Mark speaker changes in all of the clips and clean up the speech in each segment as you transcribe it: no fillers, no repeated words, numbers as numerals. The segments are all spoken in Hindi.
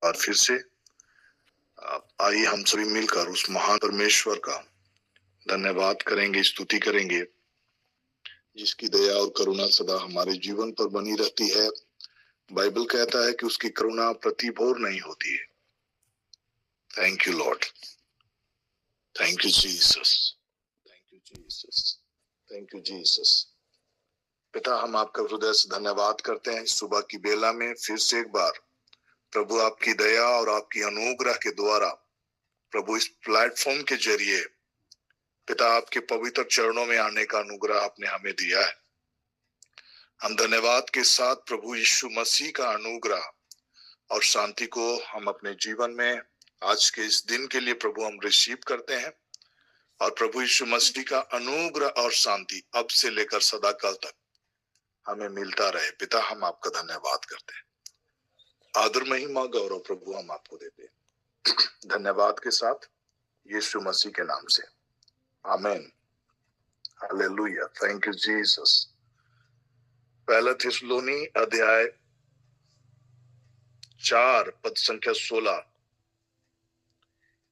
Speaker 1: बार फिर से आइए हम सभी मिलकर उस महान परमेश्वर का धन्यवाद करेंगे, स्तुति करेंगे, जिसकी दया और करुणा सदा हमारे जीवन पर बनी रहती है। बाइबल कहता है कि उसकी करुणा प्रतिभोर नहीं होती है। Thank you Lord, thank you Jesus, thank you Jesus, thank you Jesus. पिता, हम आपका हृदय से धन्यवाद करते हैं। सुबह की बेला में फिर से एक बार प्रभु आपकी दया और आपकी अनुग्रह के द्वारा प्रभु इस प्लेटफॉर्म के जरिए पिता आपके पवित्र चरणों में आने का अनुग्रह आपने हमें दिया है। हम धन्यवाद के साथ प्रभु यीशु मसीह का अनुग्रह और शांति को हम अपने जीवन में आज के इस दिन के लिए प्रभु हम रिसीव करते हैं। और प्रभु यीशु मसीह का अनुग्रह और शांति अब से लेकर सदा काल तक हमें मिलता रहे। पिता, हम आपका धन्यवाद करते हैं। आदर, महिमा, गौरव प्रभु हम आपको देते हैं धन्यवाद के साथ यीशु मसीह के नाम से, आमीन, हालेलुया, थैंक यू जीसस। पहला थिस्सलुनी अध्याय 4 पद संख्या 16।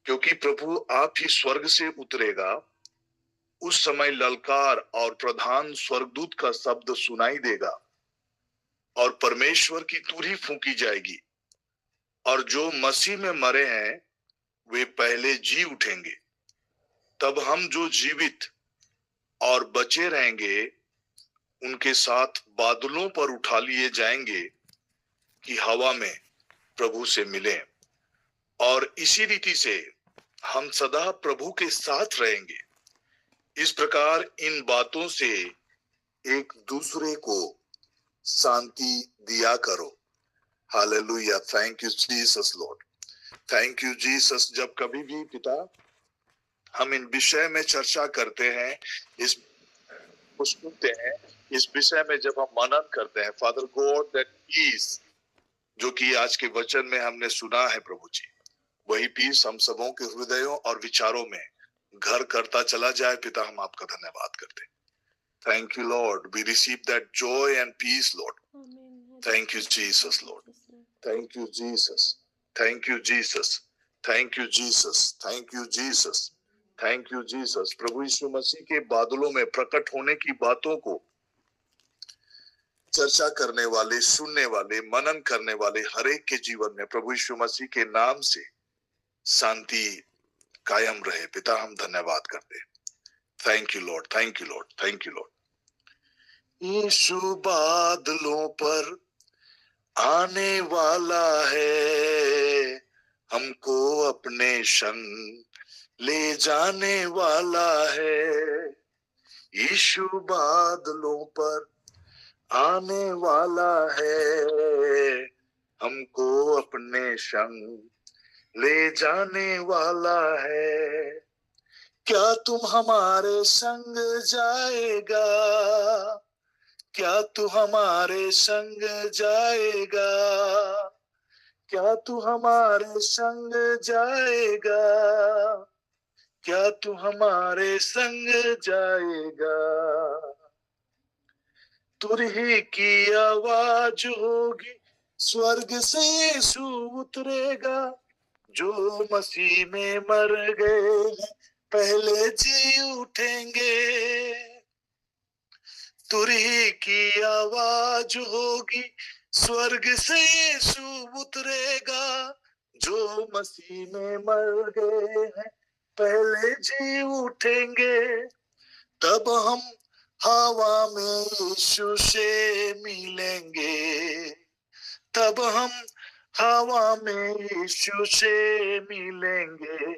Speaker 1: क्योंकि प्रभु आप ही स्वर्ग से उतरेगा, उस समय ललकार और प्रधान स्वर्गदूत का शब्द सुनाई देगा और परमेश्वर की तुरही फूंकी जाएगी, और जो मसीह में मरे हैं वे पहले जी उठेंगे। तब हम जो जीवित और बचे रहेंगे उनके साथ बादलों पर उठा लिए जाएंगे कि हवा में प्रभु से मिलें, और इसी रीति से हम सदा प्रभु के साथ रहेंगे। इस प्रकार इन बातों से एक दूसरे को शांति दिया करो। Hallelujah, thank you Jesus Lord, thank you Jesus. जब कभी भी पिता हम इन विषय में चर्चा करते हैं, इस को सुनते हैं, इस विषय में जब हम मनन करते हैं, फादर गॉड दैट पीस जो कि आज के वचन में हमने सुना है प्रभु जी, वही पीस हम सबों के हृदयों और विचारों में घर करता चला जाए। पिता, हम आपका धन्यवाद करते हैं। Thank you Lord, we receive that joy and peace Lord. Thank you Jesus Lord, thank you Jesus, thank you Jesus, thank you Jesus, thank you Jesus, thank you Jesus. प्रभु यीशु मसीह के बादलों में प्रकट होने की बातों को चर्चा करने वाले, सुनने वाले, मनन करने वाले हर एक के जीवन में प्रभु यीशु मसीह के नाम से शांति कायम रहे। पिता, हम धन्यवाद करते हैं। Thank you Lord, thank you Lord, thank you Lord. यीशु बादलों पर आने वाला है, हमको अपने संग ले जाने वाला है। यीशु बादलों पर आने वाला है, हमको अपने संग ले जाने वाला है। क्या तुम हमारे संग जाएगा? क्या तू हमारे संग जाएगा? क्या तू हमारे संग जाएगा? क्या तू हमारे संग जाएगा? तुरही की आवाज होगी, स्वर्ग से यीशु उतरेगा, जो मसीह में मर गए हैं पहले जी उठेंगे। तुरही की आवाज होगी, स्वर्ग से यीशु उतरेगा, जो मसीह में मर गए हैं पहले जी उठेंगे। तब हम हवा में यीशु से मिलेंगे, तब हम हवा में यीशु से मिलेंगे।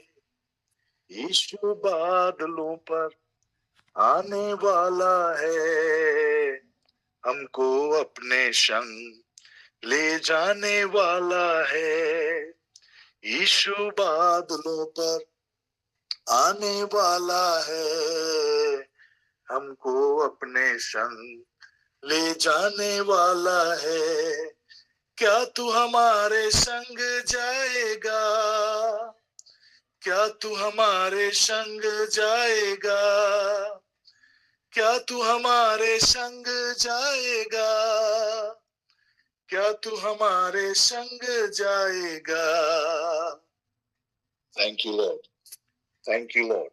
Speaker 1: यीशु बादलों पर आने वाला है, हमको अपने संग ले जाने वाला है। यीशु बादलों पर आने वाला है, हमको अपने संग ले जाने वाला है। क्या तू हमारे संग जाएगा? क्या तू हमारे संग जाएगा? क्या तू हमारे संग जाएगा? क्या तू हमारे संग जाएगा? Thank you Lord, thank you Lord.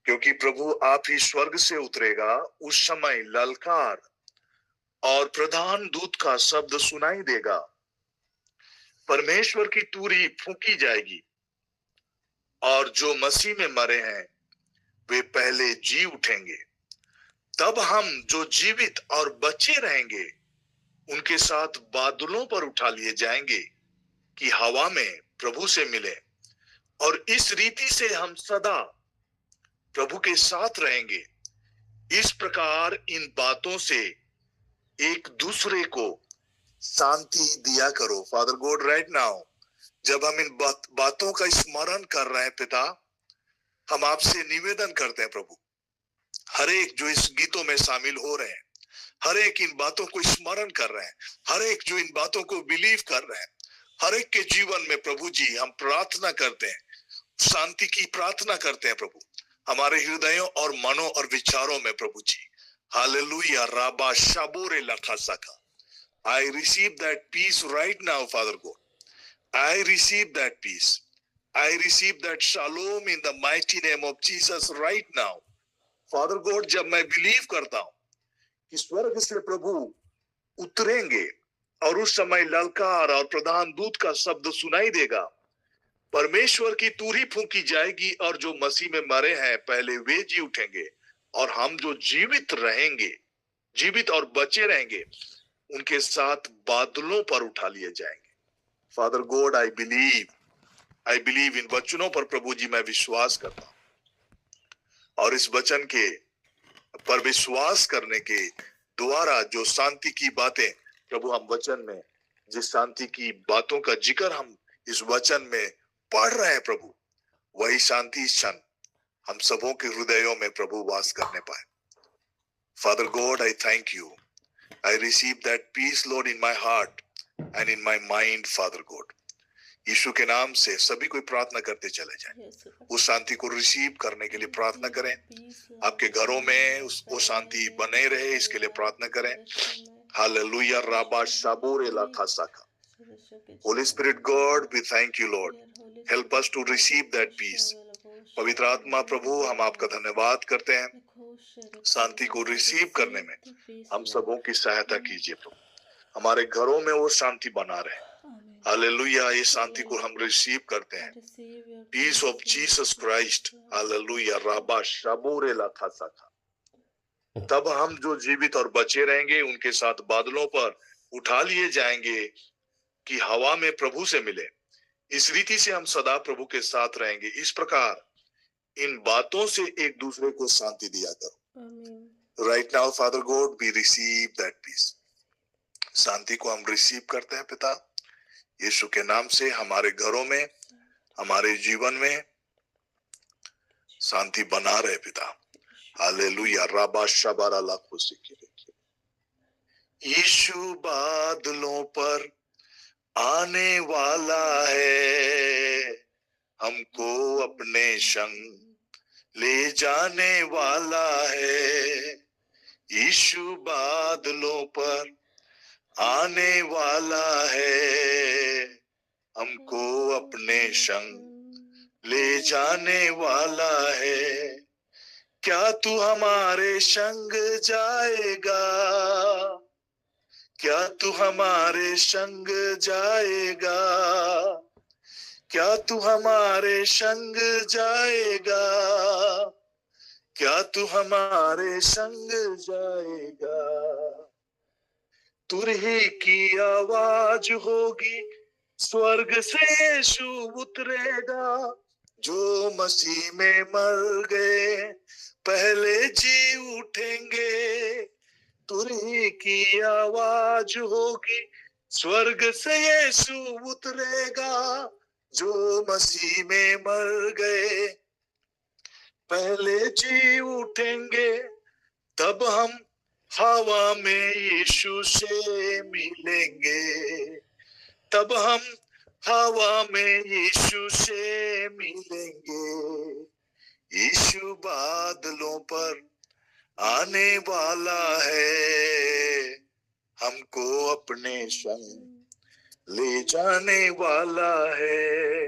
Speaker 1: क्योंकि प्रभु आप ही स्वर्ग से उतरेगा, उस समय ललकार और प्रधान दूत का शब्द सुनाई देगा, परमेश्वर की तुरही फूंकी जाएगी, और जो मसीह में मरे हैं वे पहले जी उठेंगे। तब हम जो जीवित और बचे रहेंगे उनके साथ बादलों पर उठा लिए जाएंगे कि हवा में प्रभु से मिले, और इस रीति से हम सदा प्रभु के साथ रहेंगे। इस प्रकार इन बातों से एक दूसरे को शांति दिया करो। फादर गॉड, राइट नाउ जब हम इन बातों का स्मरण कर रहे हैं पिता, हम आपसे निवेदन करते हैं प्रभु, हर एक जो इस गीतों में शामिल हो रहे हैं, हर एक इन बातों को स्मरण कर रहे हैं, हर एक जो इन बातों को बिलीव कर रहे हैं, हर एक के जीवन में प्रभु जी हम प्रार्थना करते हैं, शांति की प्रार्थना करते हैं प्रभु, हमारे हृदयों और मनों और विचारों में प्रभु जी। हालेलुया, राबा शाबोरे लखासाका। I receive that peace right now, Father God. I receive that peace. I receive that shalom in the mighty name of Jesus right now. Father God, जब मैं बिलीव करता हूं कि स्वर्ग से प्रभु उतरेंगे और उस समय ललकार और प्रधान दूत का शब्द सुनाई देगा, परमेश्वर की तुरही फूंकी जाएगी, और जो मसीह में मरे हैं पहले वे जी उठेंगे, और हम जो जीवित रहेंगे, जीवित और बचे रहेंगे, उनके साथ बादलों पर उठा लिए जाएंगे। Father God, I believe in वचनों पर प्रभु जी मैं विश्वास करता हूं, और इस वचन के पर विश्वास करने के द्वारा जो शांति की बातें प्रभु हम वचन में, जिस शांति की बातों का जिक्र हम इस वचन में पढ़ रहे हैं प्रभु, वही शांति इस क्षण हम सबों के हृदयों में प्रभु वास करने पाए। Father God, I thank you. I receive that peace, Lord, in my heart and in my mind, Father God. यीशु के नाम से सभी कोई प्रार्थना करते चले जाएं। उस शांति को रिसीव करने के लिए प्रार्थना करें। आपके घरों में वो शांति बने रहे, इसके लिए प्रार्थना करें। हालेलुया, राबा शाबोरे लाखासाका। Holy Spirit God, we thank you, Lord. Help us to receive that peace. पवित्र आत्मा प्रभु, हम आपका धन्यवाद करते हैं, शांति को रिसीव करने में हम सबों की सहायता कीजिए प्रभु, हमारे घरों में वो शांति बना रहे। हालेलुया, ये शांति को हम रिसीव करते हैं। Peace of Jesus Christ, hallelujah, राबा शाबोरे लाखासाका। तब हम जो जीवित और बचे रहेंगे उनके साथ बादलों पर उठा लिए जाएंगे कि हवा में प्रभु से मिले। इस रीति से हम सदा प्रभु के साथ रहेंगे। इस प्रकार इन बातों से एक दूसरे को शांति दिया करो। Right now Father God, we receive that peace. शांति को हम रिसीव करते हैं पिता, यीशु के नाम से हमारे घरों में, हमारे जीवन में शांति बना रहे पिता। हालेलुया, राबा शबारा लाखों से यीशु बादलों पर आने वाला है, हमको अपने संग ले जाने वाला है। यीशु बादलों पर आने वाला है, हमको अपने संग ले जाने वाला है। क्या तू हमारे संग जाएगा? क्या तू हमारे संग जाएगा? क्या तू हमारे संग जाएगा? क्या तू हमारे संग जाएगा? तुरही की आवाज होगी, स्वर्ग से यीशु उतरेगा, जो मसीह में मर गए पहले जी उठेंगे। तुरही की आवाज होगी, स्वर्ग से यीशु उतरेगा, जो मसीह में मर गए पहले जी उठेंगे। तब हम हवा में यीशु से मिलेंगे, तब हम हवा में यीशु से मिलेंगे। यीशु बादलों पर आने वाला है, हमको अपने संग ले जाने वाला है।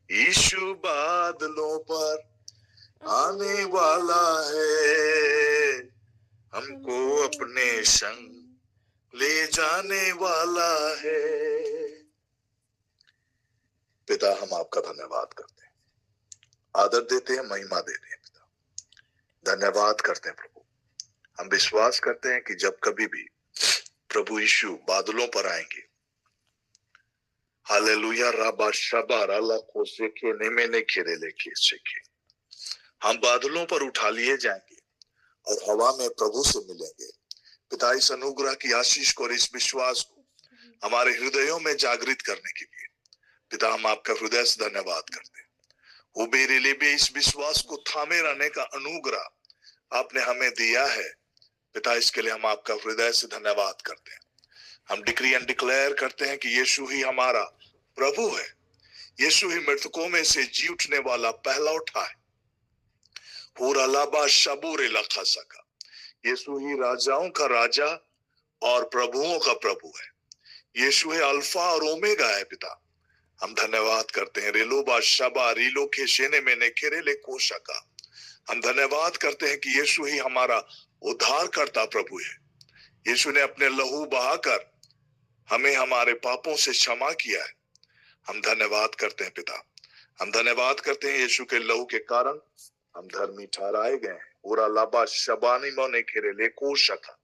Speaker 1: यीशु बादलों पर आने वाला है, हमको अपने संग ले जाने वाला है। पिता, हम आपका धन्यवाद करते हैं, आदर देते हैं, महिमा देते हैं। पिता, धन्यवाद करते हैं प्रभु। हम विश्वास करते हैं कि जब कभी भी प्रभु यीशु बादलों पर आएंगे, हालेलुया, राबा शबा राला कोसेके नेमेने खेरेले केसेके, हम बादलों पर उठा लिए जाएंगे और हवा में प्रभु से मिलेंगे। पिता, इस अनुग्रह की आशीष को और इस विश्वास को हमारे हृदयों में जागृत करने के लिए पिता, हम आपका हृदय से धन्यवाद करते हैं। वो मेरे लिए इस विश्वास को थामे रहने का अनुग्रह आपने हमें दिया है। पिता, इसके लिए हम आपका हृदय से धन्यवाद करते हैं। हम डिक्री एंड डिक्लेयर करते हैं कि यीशु ही हमारा प्रभु है। यीशु ही मृतकों में से जी उठने वाला पहला उठा है। पूरा लाबा शबूरे लखा सका, यीशु ही राजाओं का राजा और प्रभुओं का प्रभु है। यीशु है अल्फा और ओमेगा है। पिता, हम धन्यवाद करते हैं। रेलोबा शबा रीलो के शेने में नेकेरेले कोशका, हम धन्यवाद करते हैं कि यीशु ही हमारा उद्धार करता प्रभु है। यीशु ने अपने लहू बहाकर हमें हमारे पापों से क्षमा किया है। हम धन्यवाद करते हैं पिता, हम धन्यवाद करते हैं यीशु के लहू के कारण हम धर्मी ठहराए गए हैं। उरा लाबा शबानी मोने खेरे ले कोशका,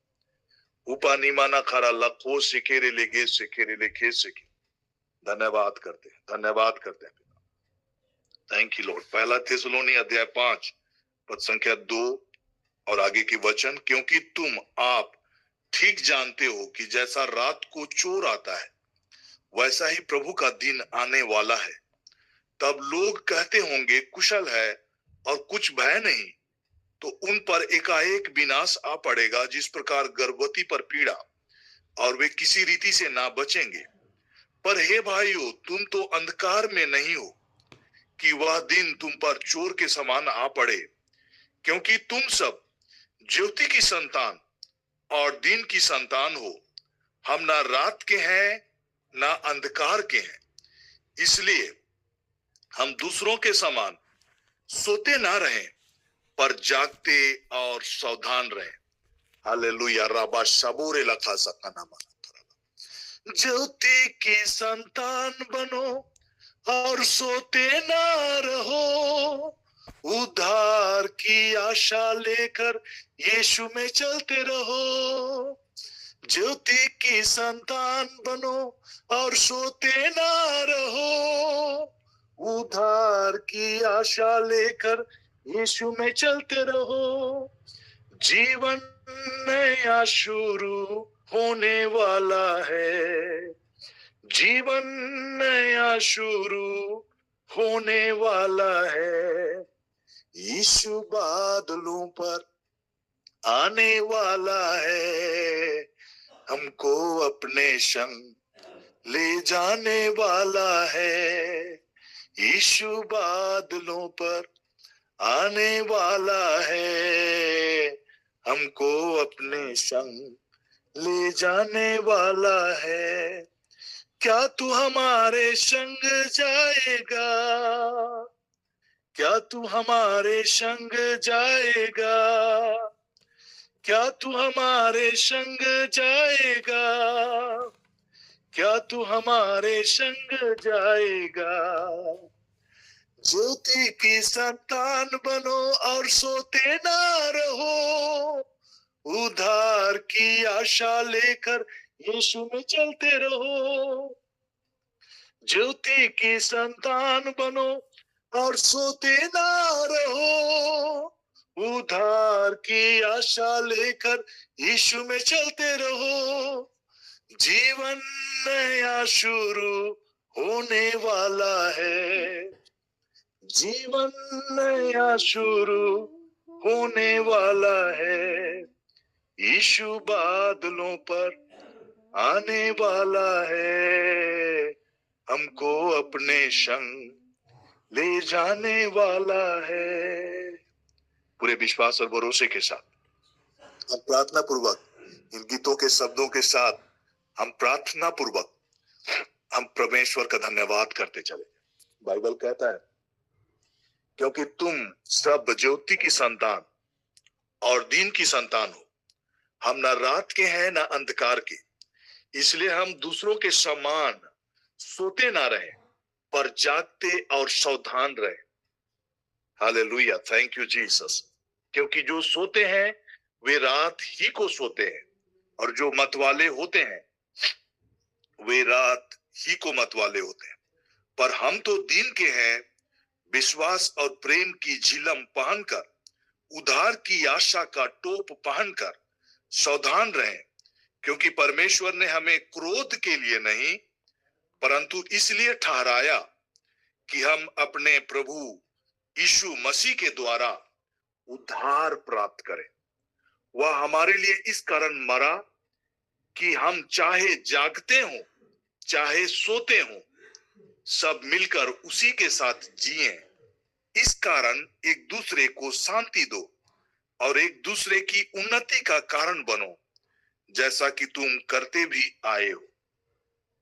Speaker 1: उपानी माना खरा लखो सिकेरे ले गे सिकेरे ले खे सिके। धन्यवाद करते हैं, धन्यवाद करते हैं पिता। Thank you Lord. पहला थिस्सलुनी अध्याय 5 पद संख्या 2 और आगे की वचन, क्योंकि तुम आप ठीक जानते हो कि जैसा रात को चोर आता है वैसा ही प्रभु का दिन आने वाला है। तब लोग कहते होंगे कुशल है और कुछ भय नहीं, तो उन पर एकाएक विनाश आ पड़ेगा, जिस प्रकार गर्भवती पर पीड़ा, और वे किसी रीति से ना बचेंगे। पर हे भाइयों, तुम तो अंधकार में नहीं हो कि वह दिन तुम पर चोर के समान आ पड़े, क्योंकि तुम सब ज्योति की संतान और दिन की संतान हो। हम ना रात के हैं ना अंधकार के हैं, इसलिए हम दूसरों के समान सोते ना रहें, पर जागते और सावधान रहें। हालेलुया, राबा शबूरे लखा सकनामा। ज्योति की संतान बनो और सोते ना रहो, उद्धार की आशा लेकर यीशु में चलते रहो। ज्योति की संतान बनो और सोते ना रहो, उद्धार की आशा लेकर यीशु में चलते रहो। जीवन नया शुरू होने वाला है, जीवन नया शुरू होने वाला है। यीशु बादलों पर आने वाला है, हमको अपने संग ले जाने वाला है। यीशु बादलों पर आने वाला है, हमको अपने संग ले जाने वाला है। क्या तू हमारे संग जाएगा? क्या तू हमारे संग जाएगा? क्या तू हमारे संग जाएगा? क्या तू हमारे संग जाएगा? ज्योति की संतान बनो और सोते ना रहो, उद्धार की आशा लेकर यीशु में चलते रहो। ज्योति की संतान बनो और सोते ना रहो, उद्धार की आशा लेकर यीशु में चलते रहो। जीवन नया शुरू होने वाला है, जीवन नया शुरू होने वाला है। यीशु बादलों पर आने वाला है, हमको अपने संग ले जाने वाला है। पूरे विश्वास और भरोसे के साथ हम प्रार्थना पूर्वक इन गीतों के शब्दों के साथ हम प्रार्थना पूर्वक हम परमेश्वर का धन्यवाद करते चले। बाइबल कहता है, क्योंकि तुम सब ज्योति की संतान और दिन की संतान हो, हम न रात के हैं न अंधकार के, इसलिए हम दूसरों के समान सोते ना रहे, पर जागते और सावधान रहे। Hallelujah, thank you Jesus. क्योंकि जो सोते हैं वे रात ही को सोते हैं, और जो मतवाले होते हैं वे रात ही को मतवाले होते हैं। पर हम तो दिन के हैं, विश्वास और प्रेम की झिलम पहनकर, उद्धार की आशा का टोप पहनकर सावधान रहें, क्योंकि परमेश्वर ने हमें क्रोध के लिए नहीं परंतु इसलिए ठहराया कि हम अपने प्रभु यीशु मसीह के द्वारा उद्धार प्राप्त करें। वह हमारे लिए इस कारण मरा कि हम चाहे जागते हों चाहे सोते हों, सब मिलकर उसी के साथ जिएं। इस कारण एक दूसरे को शांति दो और एक दूसरे की उन्नति का कारण बनो, जैसा कि तुम करते भी आए हो।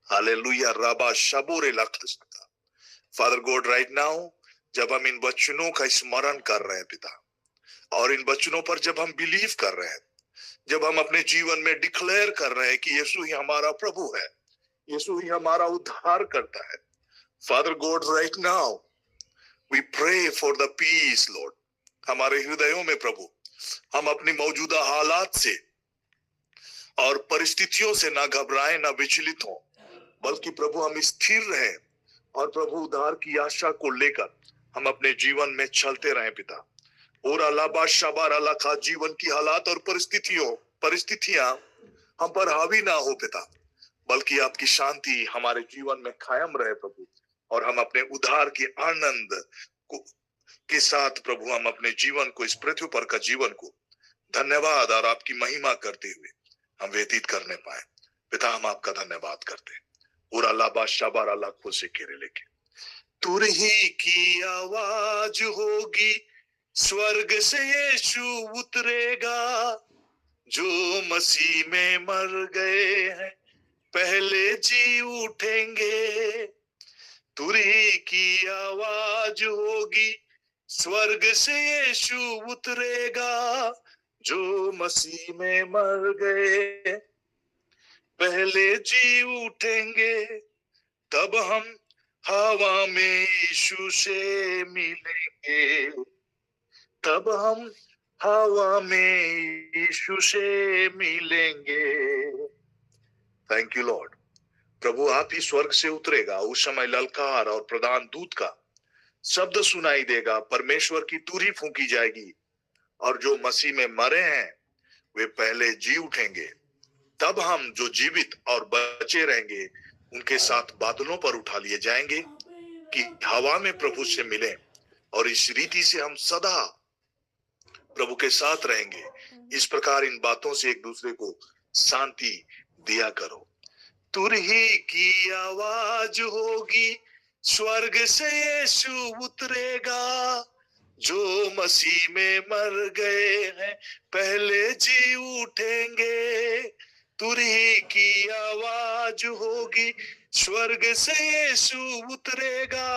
Speaker 1: हालेलुया, राबा शबोरे लख्तस्ता। फादर गॉड, राइट नाउ जब हम इन वचनों का स्मरण कर रहे हैं पिता, और इन वचनों पर जब हम बिलीव कर रहे हैं, जब हम अपने जीवन में डिक्लेयर कर रहे हैं कि यीशु ही हमारा प्रभु है, यीशु ही हमारा उद्धार करता है। Father God, right now we pray for the peace Lord. हमारे हृदयों में प्रभु हम अपनी मौजूदा हालात से और परिस्थितियों से ना घबराएं ना विचलित हों, बल्कि प्रभु हम स्थिर रहें और प्रभु उद्धार की आशा को लेकर हम अपने जीवन में चलते रहें पिता। और अलाबा शबार अलाखा, जीवन की हालात और परिस्थितियां हम पर हावी ना हो पिता, बल्कि आपकी शांति हमारे जीवन में कायम रहे प्रभु, और हम अपने उद्धार के आनंद के साथ प्रभु हम अपने जीवन को, इस पृथ्वी पर का जीवन को धन्यवाद और आपकी महिमा करते हुए हम व्यतीत करने पाए पिता। हम आपका धन्यवाद करते। और अल्लाह शबार अल्लाह खुद से केरे लेके तुर ही की आवाज होगी, स्वर्ग से यीशु उतरेगा, जो मसीह में मर गए हैं पहले जी उठेंगे। तुर ही की आवाज होगी, स्वर्ग से यीशु उतरेगा, जो मसीह में मर गए पहले जी उठेंगे। तब हम हवा में यीशु से मिलेंगे, तब हम हवा में यीशु से मिलेंगे। Thank you Lord. प्रभु आप ही स्वर्ग से उतरेगा, उस समय ललकार और प्रधान दूत का शब्द सुनाई देगा, परमेश्वर की तुरही फूंकी जाएगी, और जो मसीह में मरे हैं वे पहले जी उठेंगे। तब हम जो जीवित और बचे रहेंगे उनके साथ बादलों पर उठा लिए जाएंगे कि हवा में प्रभु से मिलें, और इस रीति से हम सदा प्रभु के साथ रहेंगे। इस प्रकार इन बातों से एक दूसरे को शांति दिया करो। तुरही की आवाज होगी, स्वर्ग से यीशु उतरेगा, जो मसीह में मर गए हैं पहले जी उठेंगे। तुरही की आवाज होगी, स्वर्ग से यीशु उतरेगा,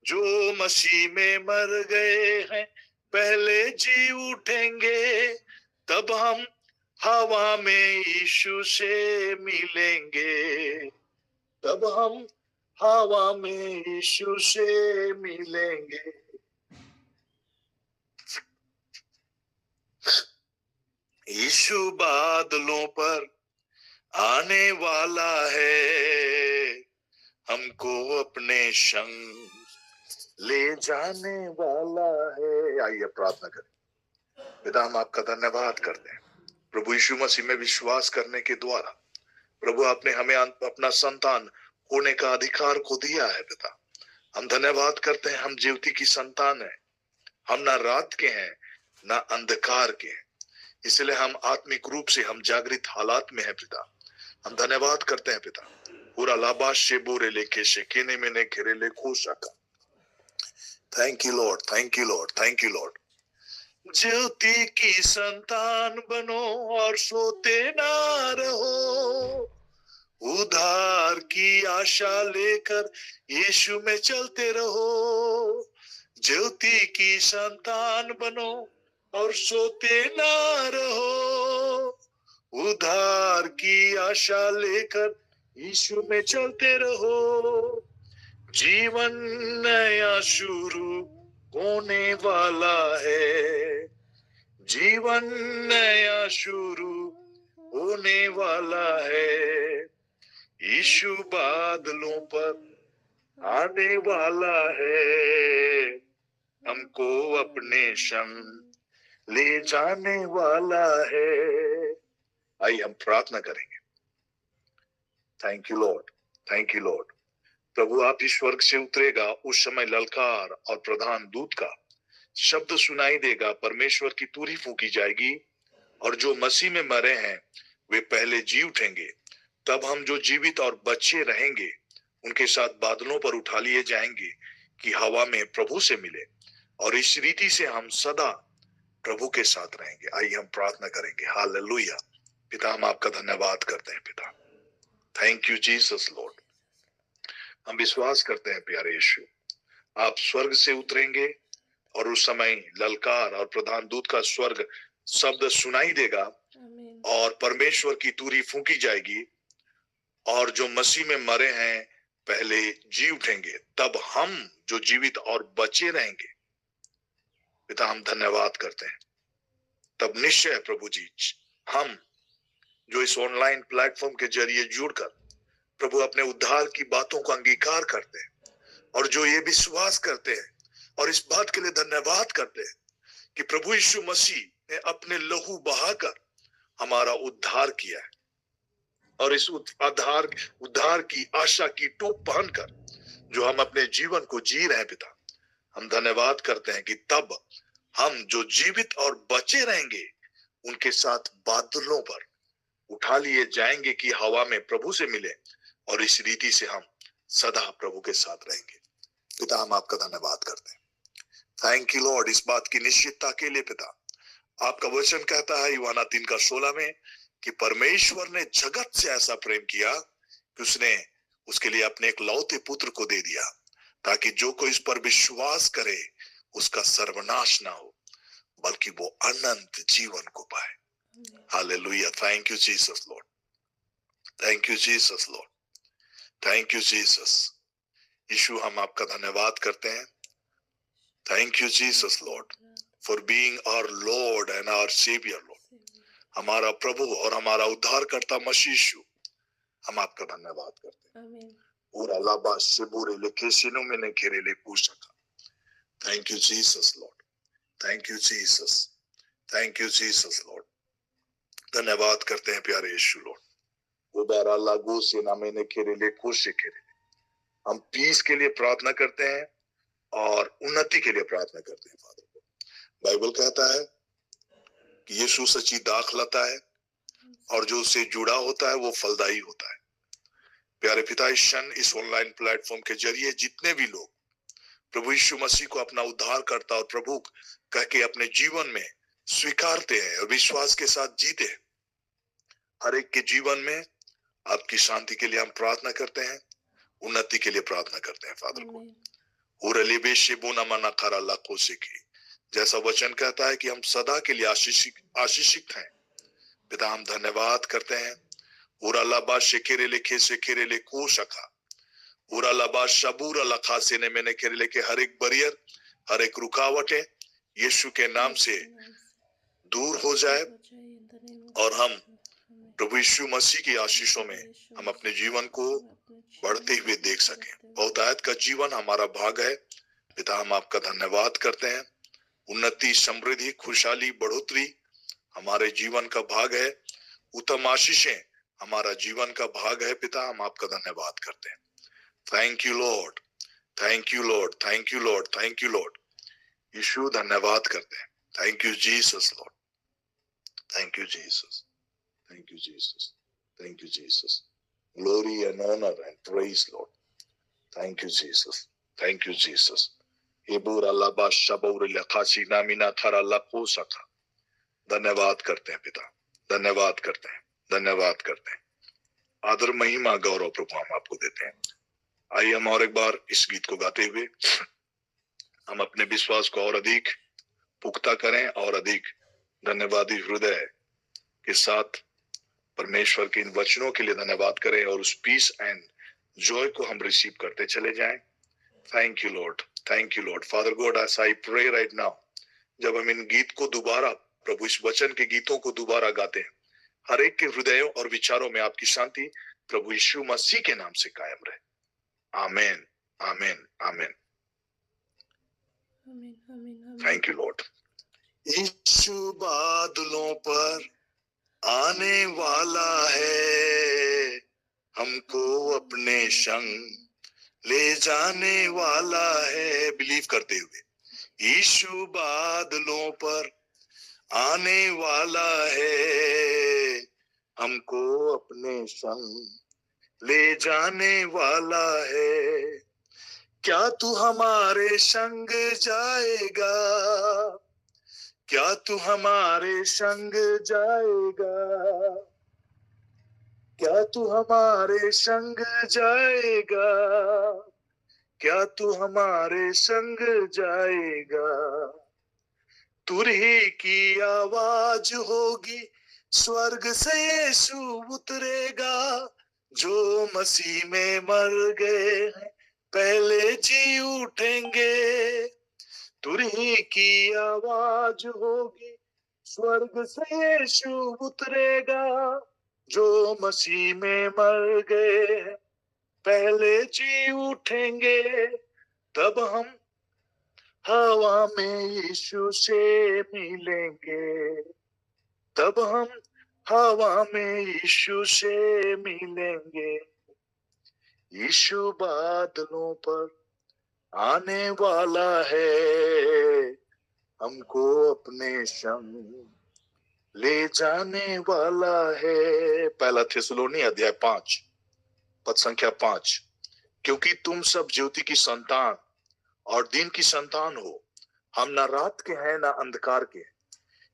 Speaker 1: जो मसीह में मर गए हैं पहले जी उठेंगे। तब हम हवा में यीशु से मिलेंगे, तब हम हवा में यीशु से मिलेंगे। यीशु बादलों पर आने वाला है, हमको अपने संग ले जाने वाला है। आइए प्रार्थना करें। पिता हम आपका धन्यवाद करते हैं प्रभु यीशु मसीह में विश्वास करने के द्वारा प्रभु आपने हमें अपना संतान होने का अधिकार को दिया है पिता। हम धन्यवाद करते हैं, हम ज्योति की संतान है, हम ना रात के हैं ना अंधकार के हैं, इसलिए हम आत्मिक रूप से हम जागृत हालात में है पिता। हम धन्यवाद करते हैं पिता। पूरा लाबा शेबोरे लेके शेकेने में ने घेरे ले खोशा का। Thank you Lord, thank you Lord, thank you Lord. ज्योति की संतान बनो और सोते ना रहो, उद्धार की आशा लेकर यीशु में चलते रहो। ज्योति की संतान बनो और सोते ना रहो, उद्धार की आशा लेकर यीशु में चलते रहो। जीवन नया शुरू होने वाला है, जीवन नया शुरू होने वाला है। यीशु बादलों पर आने वाला है, हमको अपने संग ले जाने वाला है। आइए हम प्रार्थना करेंगे। Thank you Lord, thank you Lord. प्रभु आप ही स्वर्ग से उतरेगा, उस समय ललकार और प्रधान दूत का शब्द सुनाई देगा, परमेश्वर की तुरही फूंकी जाएगी और जो मसीह में मरे हैं वे पहले जी उठेंगे। तब हम जो जीवित और बचे रहेंगे उनके साथ बादलों पर उठा लिए जाएंगे कि हवा में प्रभु से मिले, और इस रीति से हम सदा प्रभु के साथ रहेंगे। आइए हम प्रार्थना करेंगे। हालेलुया। पिता हम आपका धन्यवाद करते हैं। पिता थैंक यू जीसस लॉर्ड। हम विश्वास करते हैं प्यारे यीशु, आप स्वर्ग से उतरेंगे और उस समय ललकार और प्रधान दूत का स्वर्ग शब्द सुनाई देगा और परमेश्वर की तुरही फूंकी जाएगी, और जो मसीह में मरे हैं पहले जी उठेंगे। तब हम जो जीवित और बचे रहेंगे, पिता हम धन्यवाद करते हैं। तब निश्चय प्रभु जी, हम जो इस ऑनलाइन प्लेटफॉर्म के जरिए जुड़कर प्रभु अपने उद्धार की बातों का अंगीकार करते हैं और जो ये विश्वास करते हैं और इस बात के लिए धन्यवाद करते हैं कि प्रभु यीशु मसीह ने अपने लहू बहाकर हमारा उद्धार किया है, और इस उद्धार की आशा की टोप पहनकर जो हम अपने जीवन को जी रहे हैं, पिता हम धन्यवाद करते हैं कि तब हम जो जीवित और बचे रहेंगे उनके साथ बादलों पर उठा लिए जाएंगे कि हवा में प्रभु से मिले, और इस रीति से हम सदा प्रभु के साथ रहेंगे। पिता हम आपका धन्यवाद करते हैं। थैंक यू लॉर्ड इस बात की निश्चितता के लिए। पिता आपका वचन कहता है यूहन्ना 3:16 में कि परमेश्वर ने जगत से ऐसा प्रेम किया कि उसने उसके लिए अपने एक लौते पुत्र को दे दिया, ताकि जो कोई इस पर विश्वास करे उसका सर्वनाश ना हो बल्कि वो अनंत जीवन को पाए। Hallelujah. Thank you Jesus Lord, thank you Jesus Lord, thank you Jesus. यीशु हम आपका धन्यवाद करते हैं। Thank you Jesus Lord for being our Lord and our Saviour Lord. हमारा प्रभु और हमारा उद्धारकर्ता मसीह यीशु, हम आपका धन्यवाद करते हैं। पूरा लाबा से बुरे लिखे सिनों में ने घेरे ले पूछा। Thank you Jesus Lord, thank you Jesus, thank you Jesus Lord. धन्यवाद करते हैं प्यारे यीशु लॉर्ड। उदारा लागू से ना मैंने घेरे ले खुश से घेरे ले। हम पीस के लिए प्रार्थना करते हैं और उन्नति के लिए प्रार्थना करते हैं। फादर को बाइबल कहता है कि यीशु सच्ची दाखलता है और जो उससे जुड़ा होता है वो फलदायी होता है। प्यारे पिता इस क्षण इस ऑनलाइन प्लेटफॉर्म के जरिए जितने भी लोग प्रभु यीशु मसीह को अपना उद्धार करता और प्रभु कह के अपने जीवन में स्वीकारते हैं और विश्वास के साथ जीते हैं, हर एक के जीवन में आपकी शांति के लिए हम प्रार्थना करते हैं, उन्नति के लिए प्रार्थना करते हैं। फादर को जैसा वचन कहता है कि हम सदा के लिए आशीषित हैं। पिता हम धन्यवाद करते हैं। उरा लबा शेकेरे लेखे शेकेरे ले को शका उरा लबा शबूरा लखा से ने मैंने केरे लेके हर एक बैरियर हर एक रुकावटें यीशु के नाम से दूर हो जाए और हम प्रभु यीशु मसीह की आशीषों में हम अपने जीवन को बढ़ते हुए देख सकें। बहुतायत का जीवन हमारा भाग है। पिता हम आपका धन्यवाद करते हैं। उन्नति, समृद्धि, खुशहाली, बढ़ोतरी हमारे जीवन का भाग है। उत्तम आशीषें हमारा जीवन का भाग है। पिता हम आपका धन्यवाद करते हैं। Thank you Lord, thank you Lord, thank you Lord, thank you Lord. यीशु धन्यवाद करते हैं। Thank you Jesus Lord, thank you Jesus, thank you Jesus, thank you Jesus. Glory and honor and praise Lord. Thank you Jesus, thank you Jesus. हेबूरा लाबा शबौर लखासी नामिना थारा लखो सखा। धन्यवाद करते हैं पिता, धन्यवाद करते हैं, धन्यवाद करते हैं। आदर महिमा गौरव प्रभु हम आपको देते हैं। आइए हम और एक बार इस गीत को गाते हुए हम अपने विश्वास को और अधिक पुख्ता करें और अधिक धन्यवादी हृदय के साथ परमेश्वर के इन वचनों के लिए धन्यवाद करें और उस पीस एंड जॉय को हम रिसीव करते चले जाएं। Thank you Lord, thank you Lord. Father God, as I pray right now, जब हम इन गीत को दोबारा प्रभु इस वचन के गीतों को दोबारा गाते हैं, हर एक के हृदयों और विचारों में आपकी शांति प्रभु यीशु मसीह के नाम से कायम रहे। आमीन, आमीन, आमीन। Thank you Lord. यीशु बादलों पर आने वाला है, हमको अपने संग ले जाने वाला है। बिलीव करते हुए, यीशु बादलों पर आने वाला है, हमको अपने संग ले जाने वाला है। क्या तू हमारे संग जाएगा? क्या तू हमारे संग जाएगा? क्या तू हमारे संग जाएगा? क्या तू हमारे संग जाएगा? तुरही की आवाज होगी, स्वर्ग से यीशु उतरेगा। जो मसीह में मर गए हैं पहले जी उठेंगे। तुरही की आवाज होगी, स्वर्ग से यीशु उतरेगा। जो मसीह में मर गए हैं पहले जी उठेंगे। तब हम हवा में यीशु से मिलेंगे। तब हम हवा में यीशु से मिलेंगे। यीशु बादलों पर आने वाला है, हमको अपने संग ले जाने वाला है। पहला थिस्सलुनी अध्याय 5 पद संख्या 5। क्योंकि तुम सब ज्योति की संतान और दिन की संतान हो, हम न रात के हैं न अंधकार के,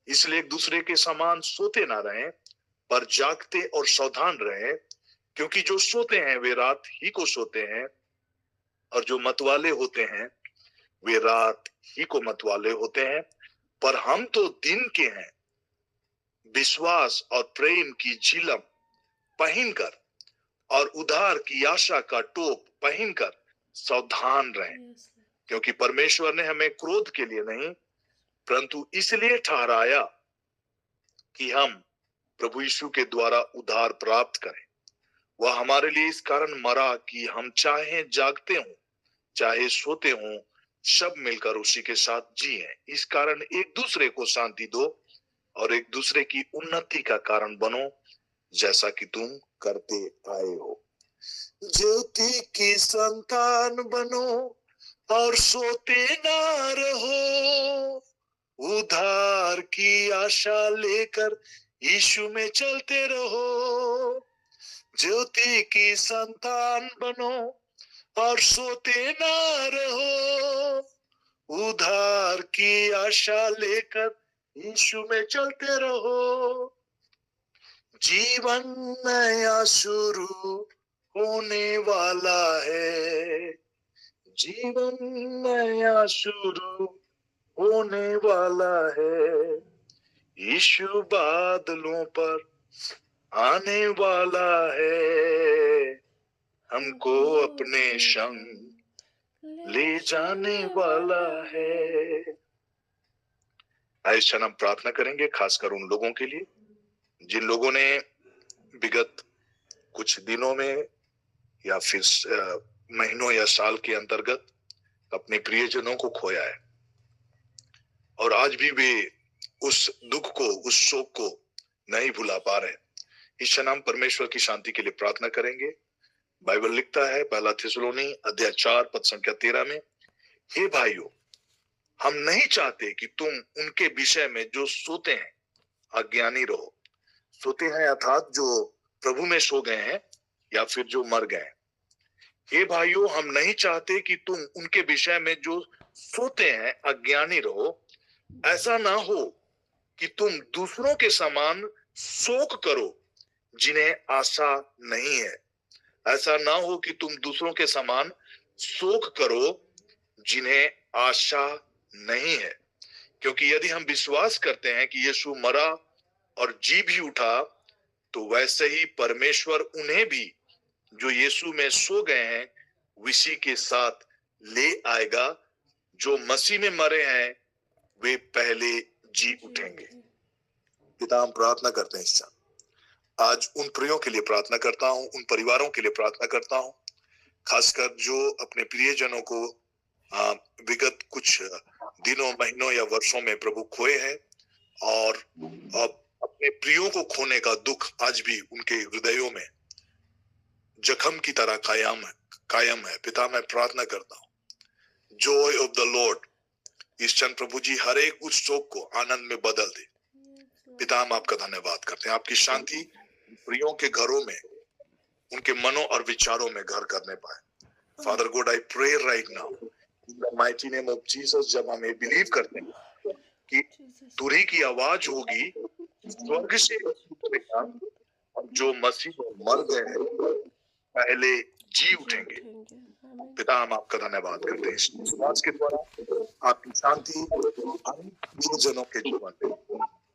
Speaker 1: इसलिए एक दूसरे के समान सोते ना रहें, पर जागते और सावधान रहें। क्योंकि जो सोते हैं वे रात ही को सोते हैं, और जो मतवाले होते हैं वे रात ही को मतवाले होते हैं। पर हम तो दिन के हैं, विश्वास और प्रेम की झिलम पहनकर और उद्धार की आशा का टोप पहनकर सावधान रहें। क्योंकि परमेश्वर ने हमें क्रोध के लिए नहीं, परंतु इसलिए ठहराया कि हम प्रभु यीशु के द्वारा उद्धार प्राप्त करें। वह हमारे लिए इस कारण मरा कि हम चाहे जागते हों चाहे सोते हों, सब मिलकर उसी के साथ जिएं। इस कारण एक दूसरे को शांति दो और एक दूसरे की उन्नति का कारण बनो, जैसा कि तुम करते आए हो। ज्योति की संतान बनो और सोते ना रहो, उद्धार की आशा लेकर यीशु में चलते रहो। ज्योति की संतान बनो और सोते ना रहो, उद्धार की आशा लेकर यीशु में चलते रहो। जीवन नया शुरू होने वाला है, जीवन नया शुरू होने वाला है। यीशु बादलों पर आने वाला है, हमको अपने संग ले जाने वाला है। इस क्षण हम प्रार्थना करेंगे खासकर उन लोगों के लिए जिन लोगों ने विगत कुछ दिनों में या फिर महीनों या साल के अंतर्गत अपने प्रियजनों को खोया है और आज भी वे उस दुख को, उस शोक को नहीं भुला पा रहे। इस क्षण हम परमेश्वर की शांति के लिए प्रार्थना करेंगे। बाइबल लिखता है पहला थिस्सलुनी अध्याय 4 पद संख्या 13 में, हे भाइयों, हम नहीं चाहते कि तुम उनके विषय में जो सोते हैं अज्ञानी रहो। सोते हैं अर्थात जो प्रभु में सो गए हैं या फिर जो मर गए हैं। हे भाइयों, हम नहीं चाहते कि तुम उनके विषय में जो सोते हैं, अज्ञानी रहो, ऐसा ना हो कि तुम दूसरों के समान शोक करो जिन्हें आशा नहीं है। ऐसा ना हो कि तुम दूसरों के समान शोक करो जिन्हें आशा नहीं है। क्योंकि यदि हम विश्वास करते हैं कि यीशु मरा और जी भी उठा, तो वैसे ही परमेश्वर उन्हें भी जो यीशु में सो गए हैं उसी के साथ ले आएगा। जो मसीह में मरे हैं वे पहले जी उठेंगे। पिता, हम प्रार्थना करते हैं इस क्षण आज उन प्रियों के लिए प्रार्थना करता हूं, उन परिवारों के लिए प्रार्थना करता हूं, खासकर जो अपने प्रियजनों को विगत कुछ दिनों, महीनों या वर्षों में प्रभु खोए हैं और अब अपने प्रियों को खोने का दुख आज भी उनके हृदयों में जख्म की तरह कायम है। पिता, मैं प्रार्थना करता हूँ, जॉय ऑफ द लॉर्ड इस क्षण प्रभु जी हर एक उस शोक को आनंद में बदल दे। पिता, हम आपका धन्यवाद करते हैं, आपकी शांति प्रियों के घरों में, उनके मनों और विचारों में घर करने पाए। Father God, I pray right now in the mighty name of Jesus, जब हम ये बिलीव करते हैं कि तुरही की आवाज होगी, स्वर्ग से उतरेगा और जो मसीह में मर गए हैं पहले जी उठेंगे। पिता, हम आपका धन्यवाद करते हैं इस विश्वास के द्वारा आपकी शांति जनों के जीवन में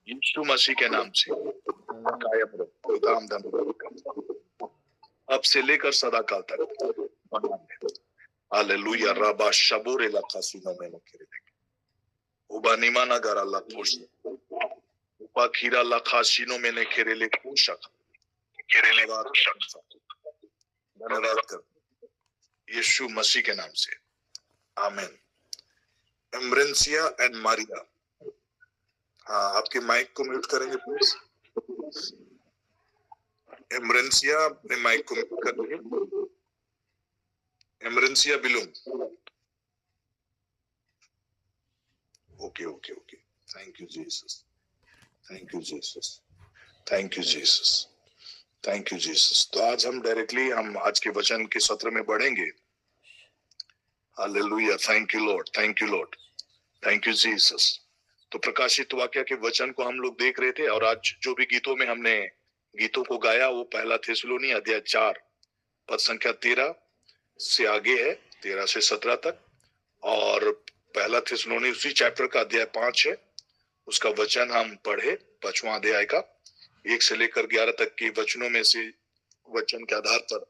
Speaker 1: यीशु मसीह के नाम से कायम रहे। पिता, हम धन्यवाद करते हैं अब से लेकर सदा काल तक। हालेलुया। राबा शबोरे लखासिनो में नकेरे उबा निमाना गारा लखोश उपा खीरा लखासिनो में नकेरे ले कोशक केरेले धन्यवाद कर यीशु मसीह के नाम से, आमीन। एम्ब्रेंसिया एंड मारिया, हाँ, आपके माइक को म्यूट करेंगे प्लीज। एम्ब्रेंसिया, अपने माइक को म्यूट करेंगे। एम्ब्रेंसिया बिलुम, okay okay okay. Thank you Jesus, thank you Jesus, thank you Jesus, thank you Jesus. तो आज हम आज के वचन के सत्र में बढ़ेंगे। Hallelujah, thank you Lord, thank you Lord, thank you Jesus. तो प्रकाशित वाक्य के वचन को हम लोग देख रहे थे और आज जो भी गीतों में हमने गीतों को गाया वो पहला थिस्सलुनी अध्याय 4 पद संख्या 13 से आगे है, 13 से 17 तक, और पहला थिस्सलुनी उसी चैप्टर का अध्याय 5 है। उसका वचन हम पढ़े 5वां अध्याय का 1 से लेकर 11 तक के वचनों में से वचन के आधार पर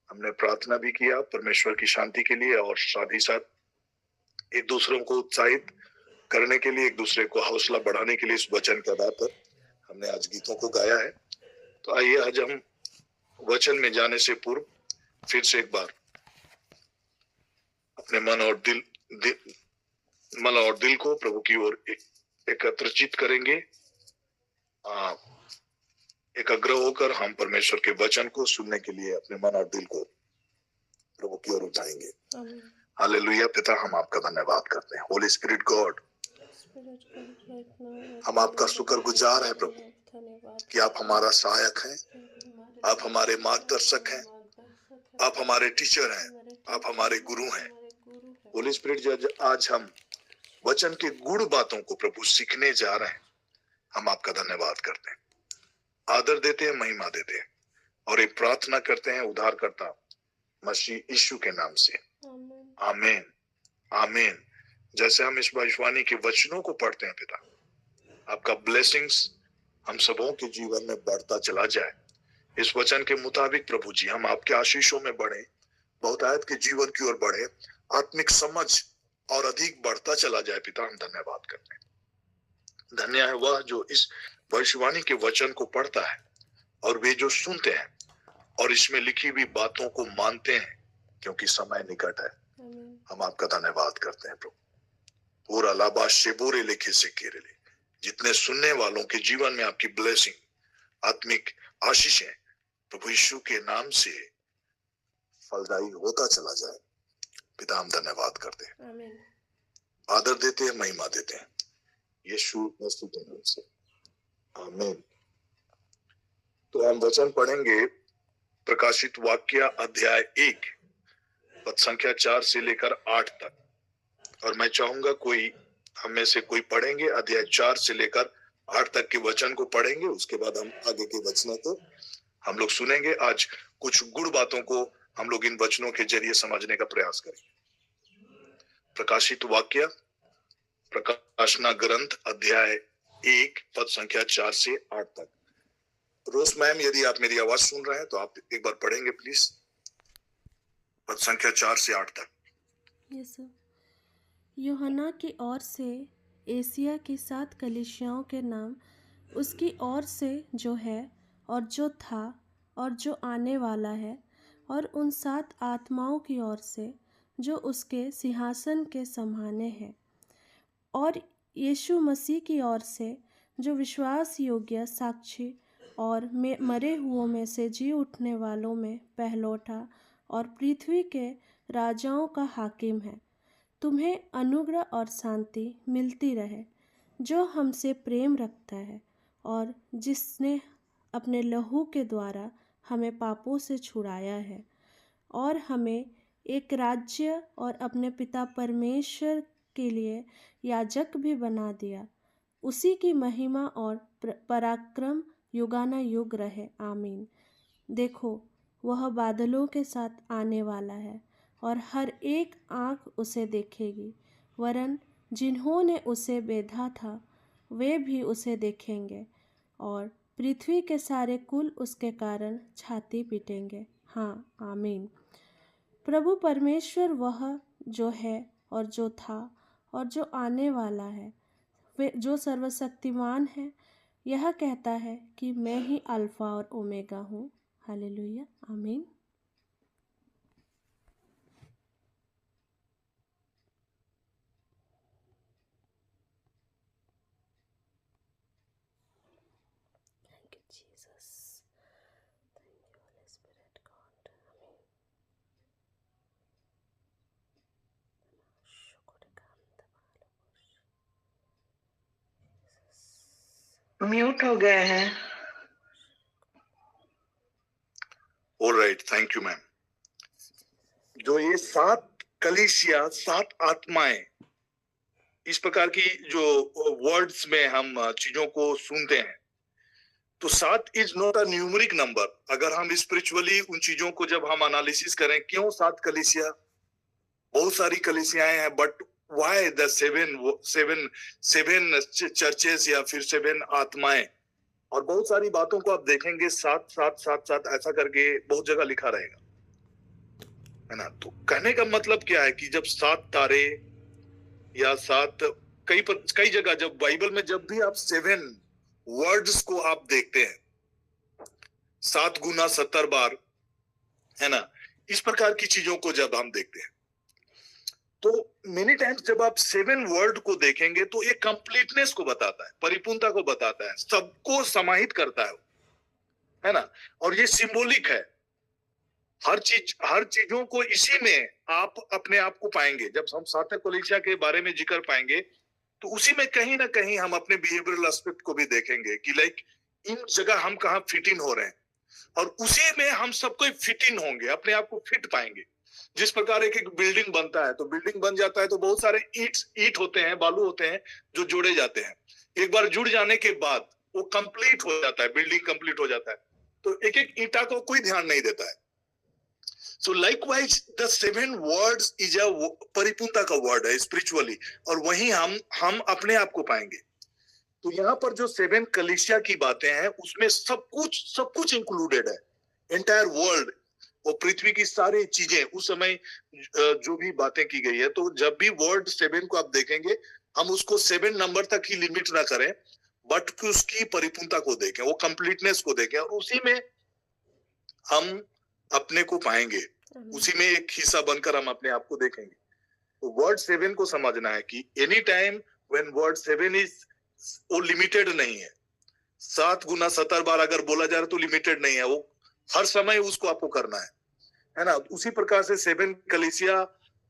Speaker 1: हमने प्रार्थना भी किया परमेश्वर की शांति के लिए और साथ ही साथ एक दूसरों को उत्साहित करने के लिए, एक दूसरे को हौसला बढ़ाने के लिए इस वचन के आधार पर हमने आज गीतों को गाया है। तो आइए आज हम वचन में जाने से पूर्व फिर से एक बार अपने मन और दिल को प्रभु की ओर एकत्रित करेंगे। एकाग्र होकर हम परमेश्वर के वचन को सुनने के लिए अपने मन और दिल को प्रभु की ओर उठाएंगे। हालेलुया। पिता, हम आपका धन्यवाद करते हैं। होली स्पिरिट गॉड, हम आपका शुक्रगुजार है प्रभु कि आप हमारा सहायक हैं, आप हमारे मार्गदर्शक हैं, आप हमारे टीचर हैं, आप हमारे गुरु हैं। होली स्पिरिट, आज हम वचन के गुड़ बातों को प्रभु सीखने जा रहे हैं। हम आपका धन्यवाद करते हैं, आदर देते हैं, महिमा देते हैं और एक प्रार्थना करते हैं उद्धारकर्ता मसीह यीशु के नाम से, आमीन, आमीन। जैसे हम इस भविष्यवाणी के वचनों को पढ़ते हैं पिता, आपका ब्लेसिंग्स हम सबों के जीवन में बढ़ता चला जाए। इस वचन के मुताबिक प्रभु जी हम आपके आशीषों में बढ़े, बहुतायत के जीवन की ओर बढ़े, आत्मिक समझ और अधिक बढ़ता चला जाए। पिता, हम धन्यवाद करते हैं। धन्य है वह जो इस भविष्यवाणी के वचन को पढ़ता है और वे जो सुनते हैं और इसमें लिखी हुई बातों को मानते हैं, क्योंकि समय निकट है। हम आपका धन्यवाद करते हैं प्रभु। पूरा लाबा शेबोरे लेखे से केरले, जितने सुनने वालों के जीवन में आपकी ब्लेसिंग, आत्मिक आशीषें प्रभु यीशु के नाम से फलदायी होता चला जाए। पिता, हम धन्यवाद करते हैं, आदर देते हैं, महिमा देते हैं यीशु मसीह के नाम से, आमीन। तो हम वचन पढ़ेंगे प्रकाशित वाक्य अध्याय 1 पद संख्या 4 से लेकर 8 तक। और मैं चाहूंगा कोई हम में से कोई पढ़ेंगे, अध्याय 4 से लेकर 8 तक के वचन को पढ़ेंगे, उसके बाद हम आगे के वचनों को हम लोग सुनेंगे। आज कुछ गुड़ बातों को हम लोग इन वचनों के जरिए समझने का प्रयास करेंगे। प्रकाशित वाक्य, प्रकाशना ग्रंथ, अध्याय 1 पद संख्या 4 से 8 तक। रोज मैम, यदि आप मेरी आवाज सुन रहे हैं तो आप एक बार पढ़ेंगे प्लीज, पद संख्या 4 से 8 तक।
Speaker 2: Yes sir. यूहन्ना की ओर से एशिया की 7 कलीसियाओं के नाम, उसकी ओर से जो है और जो था और जो आने वाला है, और उन 7 आत्माओं की ओर से जो उसके सिंहासन के सम्हाने हैं, और यीशु मसीह की ओर से जो विश्वास योग्य, साक्षी और मरे हुओं में से जी उठने वालों में पहलौठा और पृथ्वी के राजाओं का हाकिम है। तुम्हें अनुग्रह और शांति मिलती रहे, जो हमसे प्रेम रखता है और जिसने अपने लहू के द्वारा हमें पापों से छुड़ाया है, और हमें एक राज्य और अपने पिता परमेश्वर के लिए याजक भी बना दिया। उसी की महिमा और पराक्रम युगानुयुग रहे, आमीन। देखो, वह बादलों के साथ आने वाला है, और हर एक आँख उसे देखेगी, वरन जिन्होंने उसे बेधा था वे भी उसे देखेंगे, और पृथ्वी के सारे कुल उसके कारण छाती पीटेंगे। हाँ, आमीन। प्रभु परमेश्वर वह जो है और जो था और जो आने वाला है, वे जो सर्वशक्तिमान है, यह कहता है कि मैं ही अल्फा और ओमेगा हूँ। हालेलुया, आमीन। Thank you, Jesus. Thank you, Holy Spirit, God. Amen.
Speaker 3: Mute हो गए हैं।
Speaker 1: Alright, thank you ma'am. जो ये 7 कलीसिया, 7 आत्माएं, इस प्रकार की जो वर्ड्स में हम चीजों को सुनते हैं, तो 7 is not a numeric number. अगर हम स्पिरिचुअली उन चीजों को जब हम एनालिसिस करें, क्यों 7 कलीसिया? बहुत सारी कलीसियाएं हैं, but why the seven churches या फिर 7 आत्माएं? और बहुत सारी बातों को आप देखेंगे 7 7 7 7 ऐसा करके बहुत जगह लिखा रहेगा, है ना। तो कहने का मतलब क्या है कि जब 7 तारे या 7 कई जगह जब बाइबल में जब भी आप 7 वर्ड्स को आप देखते हैं, 7 गुना 70 बार, है ना, इस प्रकार की चीजों को जब हम देखते हैं, तो मेनी टाइम्स जब आप 7 वर्ड को देखेंगे तो ये कंप्लीटनेस को बताता है, परिपूर्णता को बताता है, सबको समाहित करता है ना। और ये सिंबॉलिक है। हर चीजों को इसी में आप अपने आप को पाएंगे। जब हम 7 कलीसिया के बारे में जिक्र पाएंगे तो उसी में कहीं ना कहीं हम अपने बिहेवियरल एस्पेक्ट को भी देखेंगे कि लाइक इन जगह हम कहाँ फिट इन हो रहे हैं, और उसी में हम सबको फिट इन होंगे, अपने आप को फिट पाएंगे। जिस प्रकार एक बिल्डिंग बनता है, तो बिल्डिंग बन जाता है तो बहुत सारे ईट होते हैं, बालू होते हैं जो जोड़े जाते हैं। एक बार जुड़ जाने के बाद वो कंप्लीट हो जाता है, बिल्डिंग कंप्लीट हो जाता है। तो एक एक ईटा को कोई ध्यान नहीं देता है। So likewise the 7 words is a परिपूर्णता का वर्ड है स्पिरिचुअली, और वहीं हम अपने आप को पाएंगे। तो यहाँ पर जो 7 कलीसिया की बातें हैं उसमें सब कुछ इंक्लूडेड है, एंटायर वर्ल्ड, और पृथ्वी की सारी चीजें उस समय जो भी बातें की गई है। तो जब भी वर्ड 7 को आप देखेंगे, हम उसको 7 नंबर तक ही लिमिट ना करें, बट उसकी परिपूर्णता को देखें, वो कंप्लीटनेस को देखें, और उसी में हम अपने को पाएंगे, उसी में एक हिस्सा बनकर हम अपने आप को देखेंगे। तो वर्ड 7 को समझना है कि any time when word 7 is, वो लिमिटेड नहीं है। 7 गुना 70 बार अगर बोला जा रहा तो लिमिटेड नहीं है, वो हर समय उसको आपको करना है ना। उसी प्रकार से 7 कलीसिया